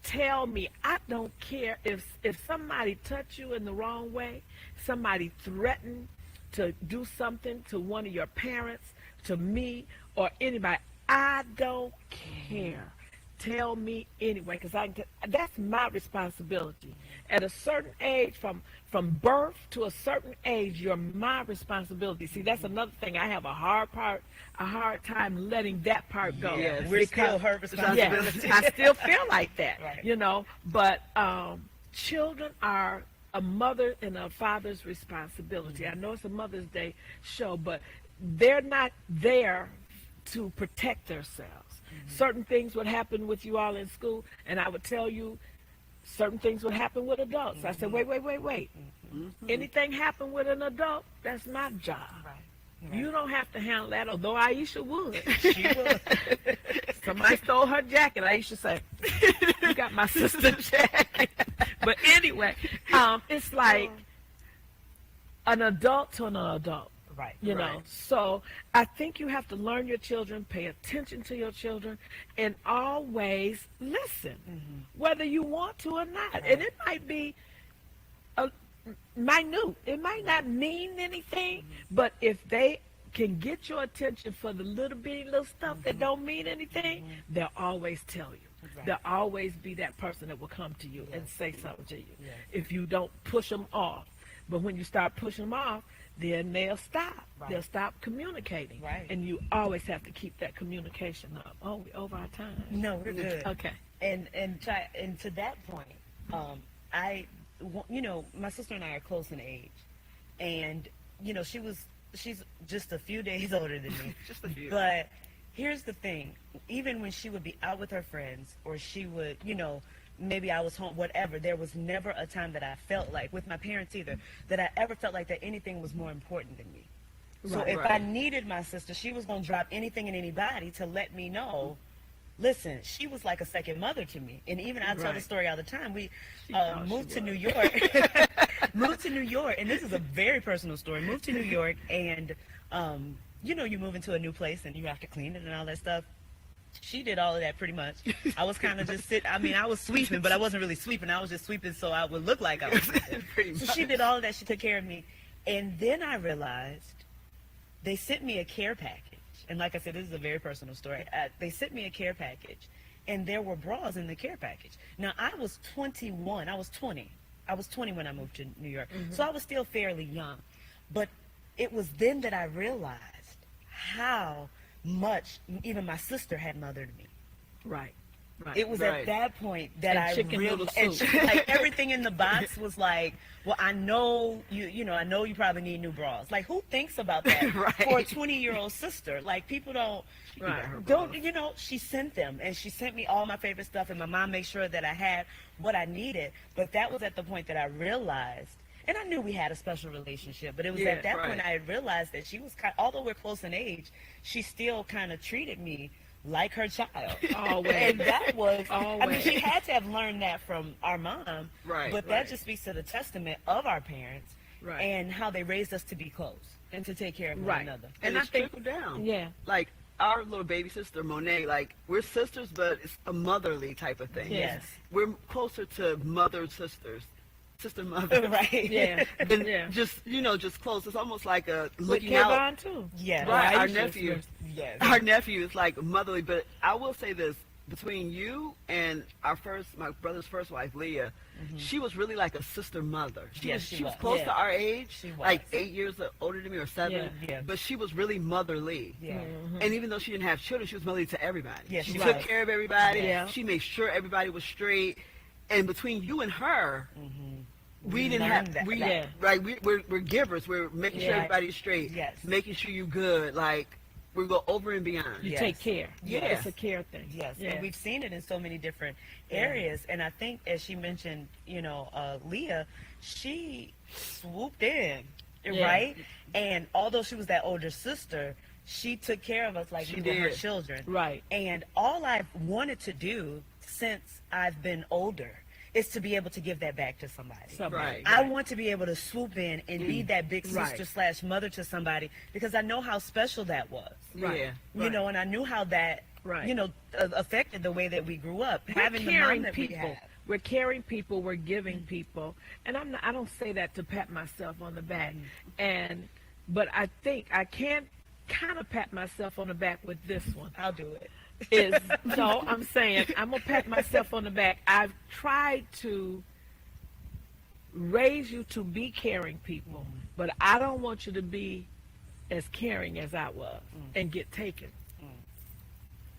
tell me, I don't care if somebody touch you in the wrong way, somebody threatened to do something to one of your parents, to me, or anybody, I don't care. Tell me anyway, because that's my responsibility. At a certain age, from birth to a certain age, you're my responsibility. See, that's another thing. I have a hard time letting that part go. Yes. We're still Because- her responsibility. Yes, I still feel like that, Right. you know. But children are a mother and a father's responsibility. I know it's a Mother's Day show, but they're not there to protect themselves. Certain things would happen with you all in school, and I would tell you certain things would happen with adults. I said, wait. Anything happen with an adult, that's my job. Right. You don't have to handle that, although Aisha would. She will. Somebody stole her jacket. Aisha said, you got my sister's jacket. But anyway, it's like an adult to an adult. Right. You know, Right. so I think you have to learn your children, pay attention to your children, and always listen, whether you want to or not. And it might be minute. It might not mean anything, but if they can get your attention for the little bitty little stuff that don't mean anything, they'll always tell you. Right. There'll always be that person that will come to you and say something to you Yes. if you don't push them off. But when you start pushing them off, then they'll stop. Right. They'll stop communicating. Right. And you always have to keep that communication up. Oh, we're over our time. No, we're good. Okay. And to that point, my sister and I are close in age, and she's just a few days older than me. Just a few. But here's the thing: even when she would be out with her friends, or she would, maybe I was home, whatever, there was never a time that I felt like, with my parents either, that I ever felt like that anything was more important than me. So Right. if Right. I needed my sister, she was going to drop anything and anybody to let me know. Listen, she was like a second mother to me. And even I tell the Right. story all the time. We thought moved she to was. New York. Moved to New York. And this is a very personal story. Moved to New York. And, you move into a new place and you have to clean it and all that stuff. She did all of that pretty much. I was kind of just I was sweeping, but I wasn't really sweeping. I was just sweeping so I would look like I was sweeping. Pretty So much. she did all of that. She took care of me. And then I realized they sent me a care package. And like I said, this is a very personal story. They sent me a care package, and there were bras in the care package. Now, I was 21. I was 20. I was 20 when I moved to New York. So I was still fairly young. But it was then that I realized how much even my sister had mothered me. Right. Right. It was Right. at that point that And I chicken noodle realized, and soup. like everything in the box was like, well, I know I know you probably need new bras. Like, who thinks about that Right. for a 20-year-old sister? Like, people don't, Right. she sent them, and she sent me all my favorite stuff, and my mom made sure that I had what I needed. But that was at the point that I realized, and I knew we had a special relationship, but it was Yeah, at that right. point I had realized that she was although we're close in age, she still kind of treated me like her child. Always. And that was, I mean, Always. she had to have learned that from our mom. Right, But right. that just speaks to the testament of our parents Right. and how they raised us to be close and to take care of one Right. another. And I it's think- trickled down. Yeah. Like our little baby sister Monet, like we're sisters, but it's a motherly type of thing. Yes. We're closer to mother sisters, sister mother. Right. Yeah. Than Yeah. just close. It's almost like a With looking out. Kevon, too. Yeah. Right. Our Aisha's nephew. first- Yes. Our nephew is like motherly, but I will say this: between you and my brother's first wife, Leah, she was really like a sister mother. Yes, She she was was. close Yeah. to our age, She was. like 8 years older than me or 7. Yeah. Yeah. But she was really motherly. Yeah. And even though she didn't have children, she was motherly to everybody. Yeah, she she took was. care of everybody. Yeah. She made sure everybody was straight. And between you and her, we didn't learned have that. we Yeah. right. We're givers. We're making sure Yeah. everybody's straight. Yes. Making sure you good. Like we go over and beyond. You Yes. take care. Yeah. It's a care thing. Yes, Yeah. and we've seen it in so many different areas. And I think, as she mentioned, Leah, she swooped in, Yeah. right? And although she was that older sister, she took care of us like She we were her did. children. Right. And all I've wanted to do since I've been older is to be able to give that back to somebody. Somebody. Right. I want to be able to swoop in and be that big Right. sister / mother to somebody, because I know how special that was. Right. Yeah. You know, and I knew how that, Right. affected the way that we grew up. We're Having the mom caring that we people. have. We're caring people. We're giving people. And I don't say that to pat myself on the back. But I think I can kind of pat myself on the back with this one. I'll do it. I'm saying I'm gonna pat myself on the back. I've tried to raise you to be caring people, but I don't want you to be as caring as I was and get taken.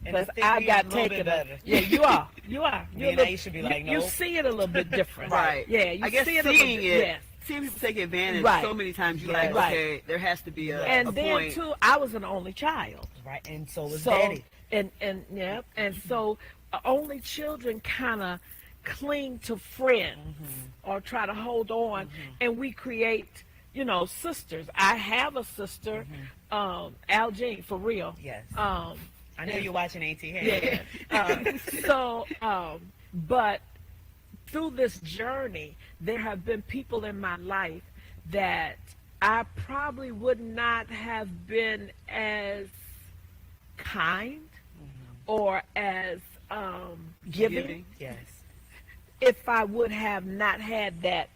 And I Because think I we got a little bit taken. better. Yeah, you are. Me and I should be like, you nope. see it a little bit different. Right. Yeah, you I guess see it a little seeing bit. it, Yes. seeing people take advantage Right. so many times, you're Yes. like, Right. okay, there has to be a And then point. too, I was an only child. Right, and so was So Daddy. and so only children kind of cling to friends or try to hold on, and we create, sisters. I have a sister, Al Jean, for real. Yes. Um, I know you're watching AT. yeah. But through this journey, there have been people in my life that I probably would not have been as kind or as giving Yes. if I would have not had that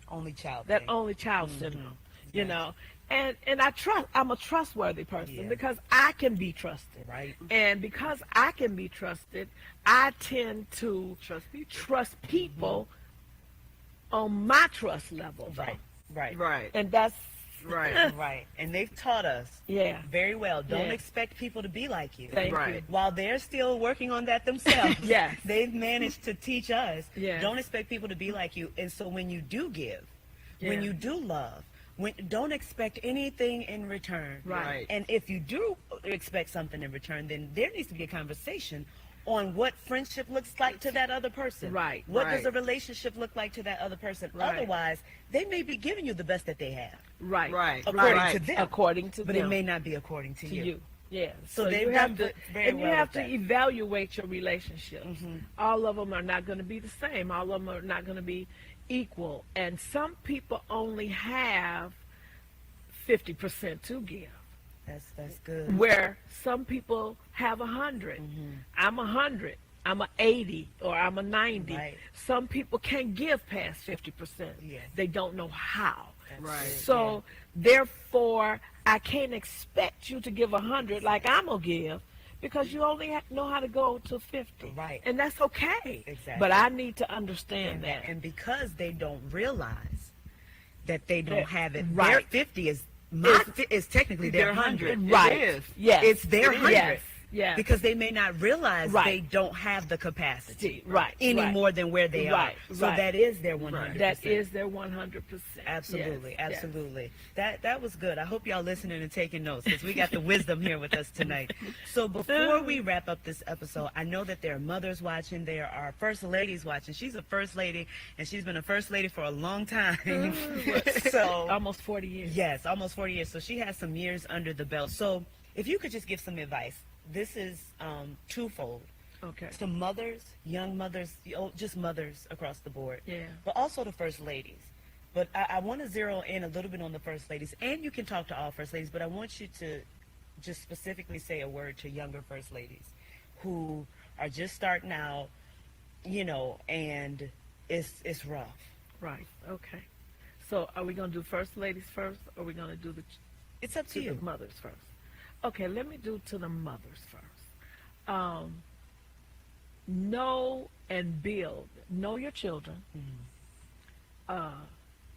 Only child. that thing. only child syndrome, you Yes. know. And I'm a trustworthy person Yeah. because I can be trusted. Right. And because I can be trusted, I tend to Trust people. on my trust level. Right. Right. Right. And that's Right. Right. And they've taught us yeah. very well. Don't Yeah. expect people to be like you. Thank Right. you. While they're still working on that themselves, Yes. they've managed to teach us. Yes. Don't expect people to be like you. And so when you do give, when Yeah. you do love, don't expect anything in return. Right. And if you do expect something in return, then there needs to be a conversation on what friendship looks like to that other person. Right. What does Right. a relationship look like to that other person? Right. Otherwise, they may be giving you the best that they have, Right. Right. according Right. to them. According to But them. it may not be according to to you. you. Yeah. So they've you done have to, good- very and you well have with to that. evaluate your relationships. All of them are not going to be the same. All of them are not going to be equal. And some people only have 50% to give, That's good. where some people have 100. I'm 100. I'm a 80 or I'm a 90. Right. Some people can't give past 50%. Yeah. They don't know how. Right. So therefore, I can't expect you to give 100 like I'm gonna give, because you only know how to go to 50. Right. And that's okay. Exactly. But I need to understand that. And because they don't realize that they don't That- have it, right. their 50 is technically their Their 100. 100. Right. It is. Yes. It's their It is. 100. Yes. Yes. Because they may not realize Right. they don't have the capacity Right. any Right. more than where they Right. are. So Right. that is their 100%. That is their 100%. Absolutely, Yes. Yes. absolutely. That was good. I hope y'all listening and taking notes, because we got the wisdom here with us tonight. So before we wrap up this episode, I know that there are mothers watching, there are first ladies watching. She's a first lady, and she's been a first lady for a long time. So Almost 40 years. yes, almost 40 years. So she has some years under the belt. So if you could just give some advice, this is twofold. Okay. To mothers, young mothers, just mothers across the board. Yeah. But also to first ladies. But I want to zero in a little bit on the first ladies, and you can talk to all first ladies, but I want you to just specifically say a word to younger first ladies who are just starting out, and it's rough. Right. Okay. So are we going to do first ladies first, or are we going to do It's up to to you. the mothers first? Okay, let me do to the mothers first. Know and build. Know your children.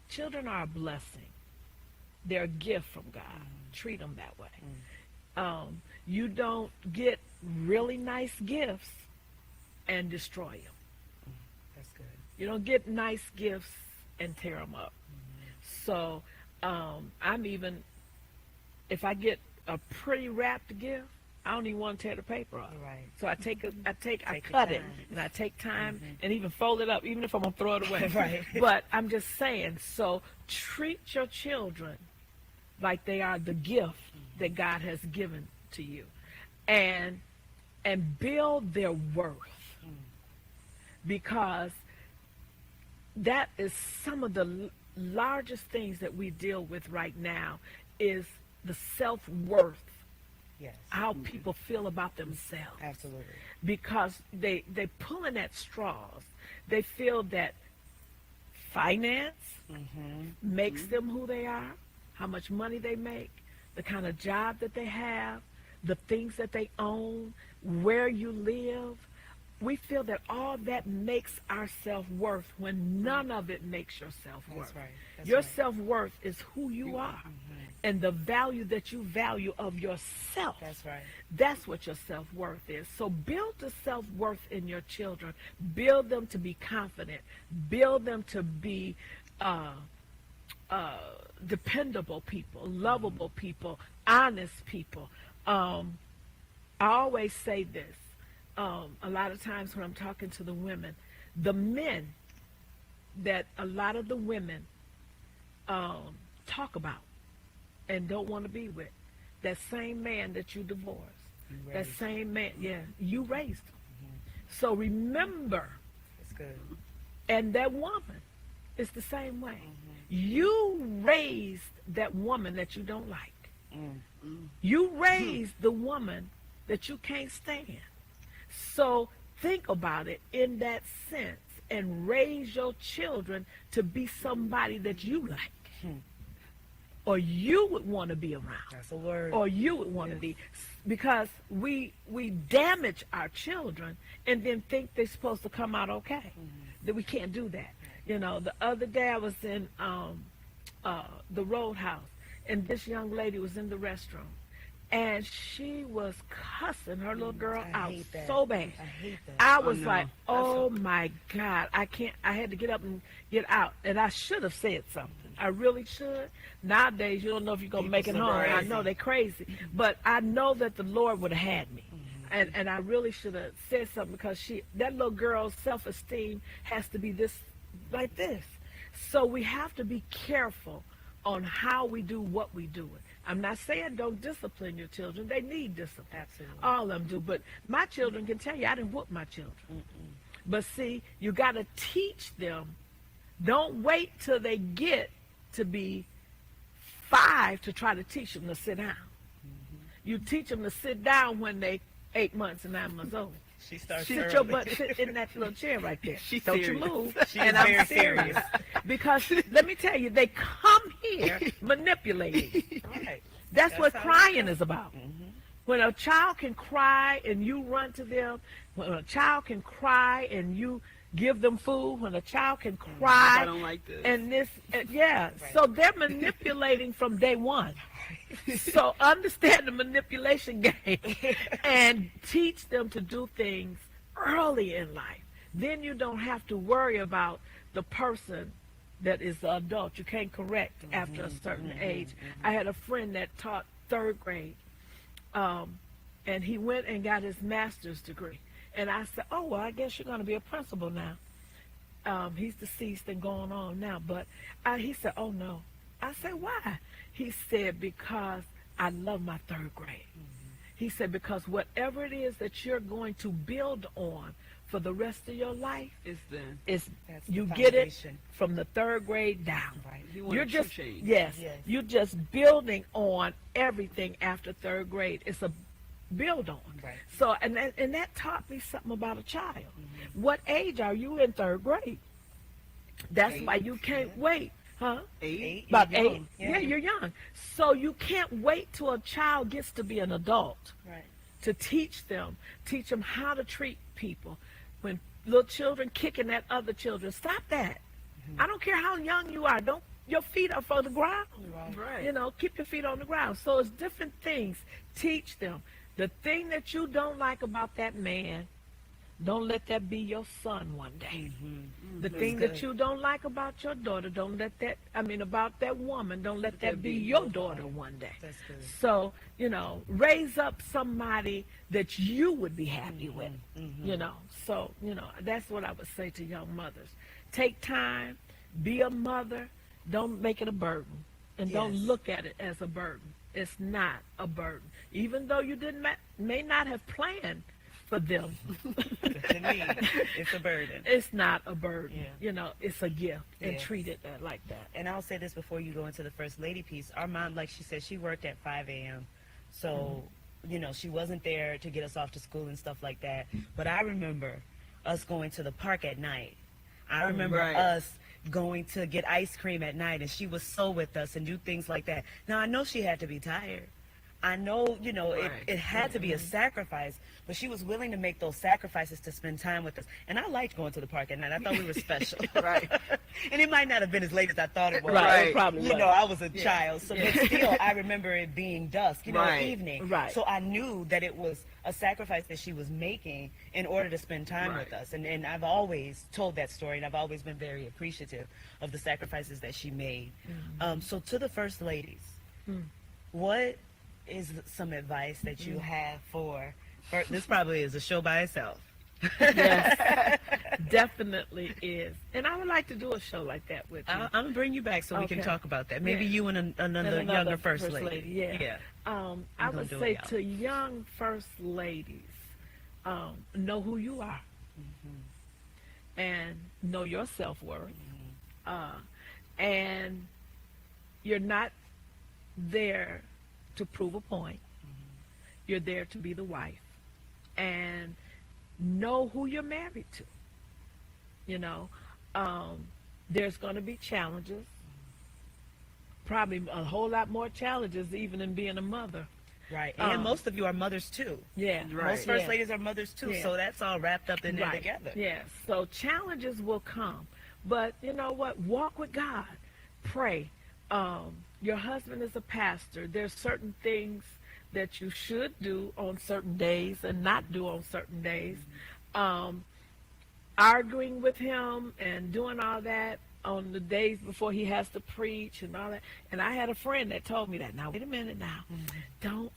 Children are a blessing. They're a gift from God. Treat them that way. You don't get really nice gifts and destroy them. That's good. You don't get nice gifts and tear them up. So I'm even, if I get a pretty wrapped gift, I don't even want to tear the paper off. Right. So I Take cut your it, time. and I take time and even fold it up, even if I'm gonna throw it away. Right. But I'm just saying. So treat your children like they are the gift that God has given to you, and build their worth, because that is some of the largest things that we deal with right now is the self-worth, Yes. how people feel about themselves. Absolutely. Because they pulling at straws. They feel that finance makes them who they are, how much money they make, the kind of job that they have, the things that they own, where you live. We feel that all that makes our self-worth when none of it makes your self-worth. That's right. That's Your right. self-worth is who you are and the value that you value of yourself. That's right. That's what your self-worth is. So build the self-worth in your children. Build them to be confident. Build them to be dependable people, lovable people, honest people. I always say this. A lot of times when I'm talking to the women, the men that a lot of the women talk about and don't want to be with, that same man that you divorced, that same man, you raised him. So remember, It's good. and that woman is the same way. You raised that woman that you don't like. You raised the woman that you can't stand. So think about it in that sense and raise your children to be somebody that you like or you would want to be around. That's a word. Or you would want to be, because we damage our children and then think they're supposed to come out okay. That we can't do that. You know, the other day I was in the Roadhouse, and this young lady was in the restroom, and she was cussing her little girl I out hate that. so bad. I hate that. I was no. like, oh my God, I can't. I had to get up and get out, and I should have said something. I really should. Nowadays, you don't know if you're gonna make it People home. so I crazy. know they're crazy, but I know that the Lord would have had me, and I really should have said something, because that little girl's self-esteem has to be this, like this. So we have to be careful on how we do what we do it. I'm not saying don't discipline your children. They need discipline. Absolutely. All of them do. But my children can tell you, I didn't whoop my children. But see, you got to teach them. Don't wait till they get to be 5 to try to teach them to sit down. You teach them to sit down when they 8 months and 9 months old. She starts Sit early. your butt sit in that little chair right there. She's Don't serious. you move. She and is I'm very serious. serious. Because let me tell you, they come here manipulating. Right. That's what how it crying is about. When a child can cry and you run to them, when a child can cry and you give them food, when a child can cry I don't like this. and this, so they're manipulating from day one. So understand the manipulation game and teach them to do things early in life. Then you don't have to worry about the person that is the adult. You can't correct after a certain age. I had a friend that taught 3rd grade, and he went and got his master's degree. And I said, oh, well, I guess you're going to be a principal now. He's deceased and going on now. But he said, oh, no. I said, why? He said, because I love my 3rd grade. He said, because whatever it is that you're going to build on for the rest of your life, It's then. is That's the you get it foundation. from the 3rd grade down. Right. He wanted You're true just change. yes, Yes. you're just building on everything after 3rd grade. It's a build on. Right. So and that taught me something about a child. What age are you in 3rd grade? That's why you can't wait, huh? 8. About You're 8. young. Yeah, you're young. So you can't wait till a child gets to be an adult Right. to teach them how to treat people. When little children kicking at other children, stop that. I don't care how young you are. Don't your feet up on the ground. Right. You know, keep your feet on the ground. So it's different things. Teach them. The thing that you don't like about that man, don't let that be your son one day. The That's thing good. that you don't like about your daughter, don't let that, about that woman, don't let that be your daughter one day. That's good. So, raise up somebody that you would be happy with, So, that's what I would say to young mothers. Take time, be a mother, don't make it a burden, and don't Yes. look at it as a burden. It's not a burden. Even though you may not have planned for them, To me, it's a burden. it's not a burden. Yeah. It's a gift, and Yeah. treat it like that. And I'll say this before you go into the first lady piece. Our mom, like she said, she worked at 5 a.m. So, she wasn't there to get us off to school and stuff like that. But I remember us going to the park at night. I remember Right. us going to get ice cream at night, and she was so with us and do things like that. Now, I know she had to be tired. I know, Right. it had to be a sacrifice, but she was willing to make those sacrifices to spend time with us. And I liked going to the park at night. I thought we were special. Right. And it might not have been as late as I thought it was. Right, it probably was. I was a child. So, but still, I remember it being dusk, Right. evening. Right. So I knew that it was a sacrifice that she was making in order to spend time with Right. us. And I've always told that story, and I've always been very appreciative of the sacrifices that she made. So to the first ladies, what is some advice that you have for this probably is a show by itself. Yes, definitely is. And I would like to do a show like that with you. I'm gonna bring you back so we can Okay. talk about that. Maybe Yeah. you and another younger first lady. Yeah. I gonna would do say it, y'all. to young first ladies, know who you are, and know your self-worth. And you're not there to prove a point. You're there to be the wife, and know who you're married to. There's going to be challenges, probably a whole lot more challenges even in being a mother. Right. And most of you are mothers too. Yeah. Right. Most first Yeah. ladies are mothers too. Yeah. So that's all wrapped up in there Right. together. Yeah. So challenges will come, but you know what? Walk with God. Pray. Your husband is a pastor. There's certain things that you should do on certain days and not do on certain days. Arguing with him and doing all that on the days before he has to preach and all that. And I had a friend that told me that. Now wait a minute now. Don't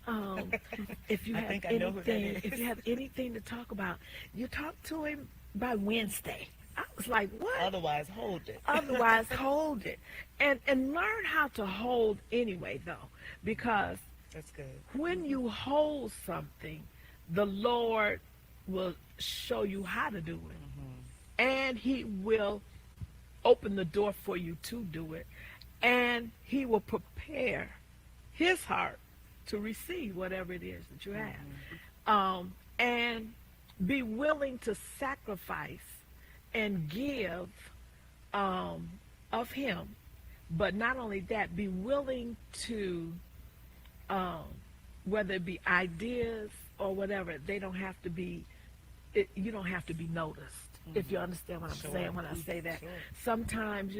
if you I have think I know who that anything is. if you have anything to talk about, you talk to him by Wednesday. I was like, what? Otherwise, hold it. Otherwise, hold it. And learn how to hold anyway, though, because That's good. when you hold something, the Lord will show you how to do it. And he will open the door for you to do it. And he will prepare his heart to receive whatever it is that you have. And be willing to sacrifice and give of him. But not only that, be willing to, whether it be ideas or whatever, they don't have to be, you don't have to be noticed. If you understand what I'm Sure. saying when I say that. Sure. Sometimes,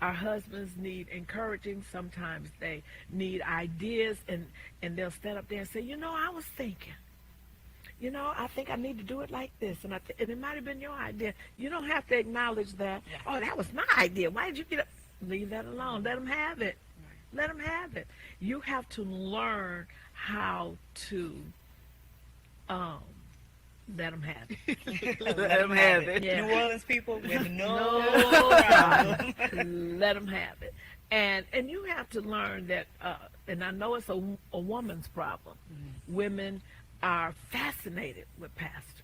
our husbands need encouraging. Sometimes they need ideas, and they'll stand up there and say, I was thinking. I think I need to do it like this. And it might have been your idea. You don't have to acknowledge that. Oh, that was my idea. Why did you get up? Leave that alone. Let them have it. Let them have it. You have to learn how to let them have it. Let them have it. Yeah. New Orleans people with no problem. Let them have it. And you have to learn that, and I know it's a woman's problem. Women are fascinated with pastors.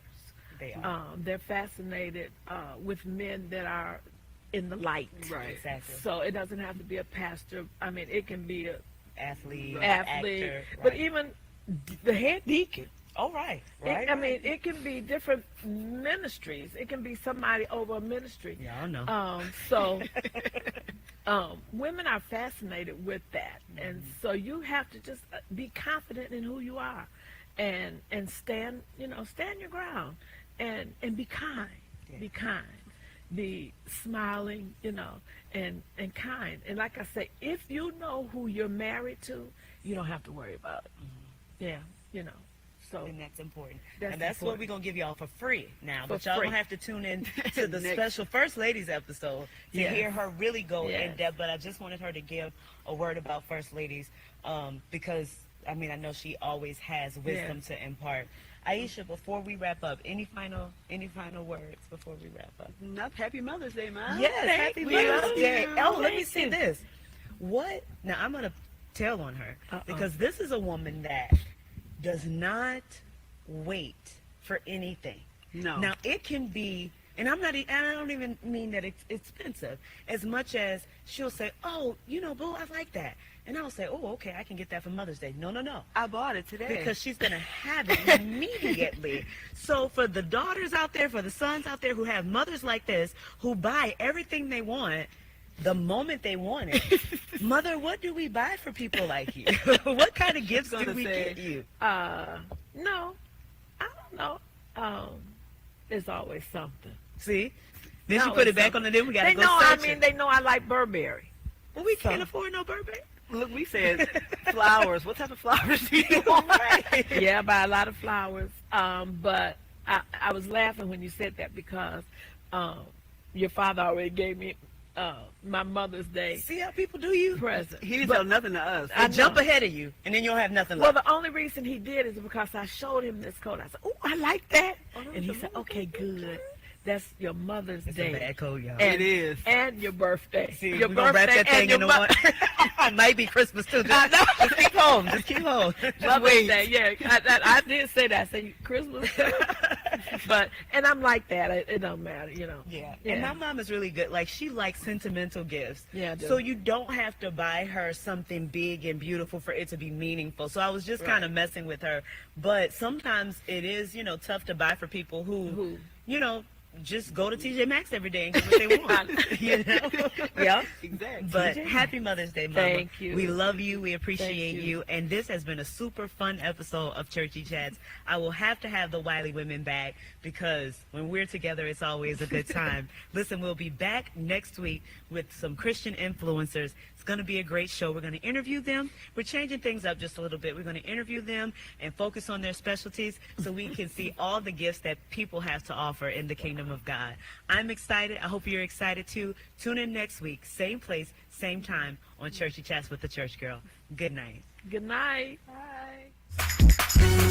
They are. They're fascinated with men that are in the light. Right. Exactly. So it doesn't have to be a pastor. I mean, it can be an Athlete, athlete, actor. but right. even the head deacon. Oh, right. I Right. mean, it can be different ministries. It can be somebody over a ministry. Y'all know. So women are fascinated with that, and so you have to just be confident in who you are, and stand your ground, and be kind. Yeah. Be kind. Be smiling, and kind. And like I say, if you know who you're married to, you don't have to worry about it. Yeah, So And that's important. That's and that's what important. we're going to give y'all for free now. For But y'all free. going to have to tune in to the Next. special First Ladies episode to Yes. hear her really go Yes. in depth. But I just wanted her to give a word about First Ladies because, I mean, I know she always has wisdom Yes. to impart. Aisha, before we wrap up, any final words before we wrap up? Enough. Happy Mother's Day, Mom. Yes, thank happy you. Mother's Day. Oh, let me Thank see you. this. What? Now, I'm going to tell on her because this is a woman that does not wait for anything. No. Now, it can be, and I don't even mean that it's expensive, as much as she'll say, oh, boo, I like that. And I'll say, oh, okay, I can get that for Mother's Day. No. I bought it today. Because she's going to have it immediately. So for the daughters out there, for the sons out there who have mothers like this, who buy everything they want the moment they want it, Mother, what do we buy for people like you? What kind of gifts do we get you? No, I don't know. There's always something. See? Then No, she put it it's back something. on the then we got They to go know. searching. They know I like Burberry. Well, we can't So- afford no Burberry. Look, we said flowers. What type of flowers do you want? Yeah, I buy a lot of flowers. But I was laughing when you said that because your father already gave me my Mother's Day See how people do you? present. He didn't But- tell nothing to us. They I jump know. ahead of you, and then you'll have nothing Well, left. the only reason he did is because I showed him this coat. I said, "Oh, I like that," and he said, "Okay, good. That's your Mother's It's Day. a bad code, y'all. And, It is. and your birthday. See, your we're going to wrap that thing and in the your one. It might be Christmas, too. Just keep home. Just keep home. Mother's wait. Day, yeah. I did say that. I said Christmas, and I'm like that. It don't matter, Yeah. Yeah. And my mom is really good. Like, she likes sentimental gifts. Yeah, I do. So you don't have to buy her something big and beautiful for it to be meaningful. So I was just kind of messing with her. But sometimes it is, tough to buy for people who, just go to TJ Maxx every day and get what they want. Yeah. Exactly. But happy Mother's Day, Mama. Thank you. We love you. We appreciate Thank you. you. And this has been a super fun episode of Churchy Chats. I will have to have the Wiley women back because when we're together, it's always a good time. Listen, we'll be back next week with some Christian influencers. It's going to be a great show. We're going to interview them. We're changing things up just a little bit. We're going to interview them and focus on their specialties so we can see all the gifts that people have to offer in the kingdom of God. I'm excited. I hope you're excited too. Tune in next week, same place, same time on Churchy Chats with the Church Girl. Good night. Good night. Bye.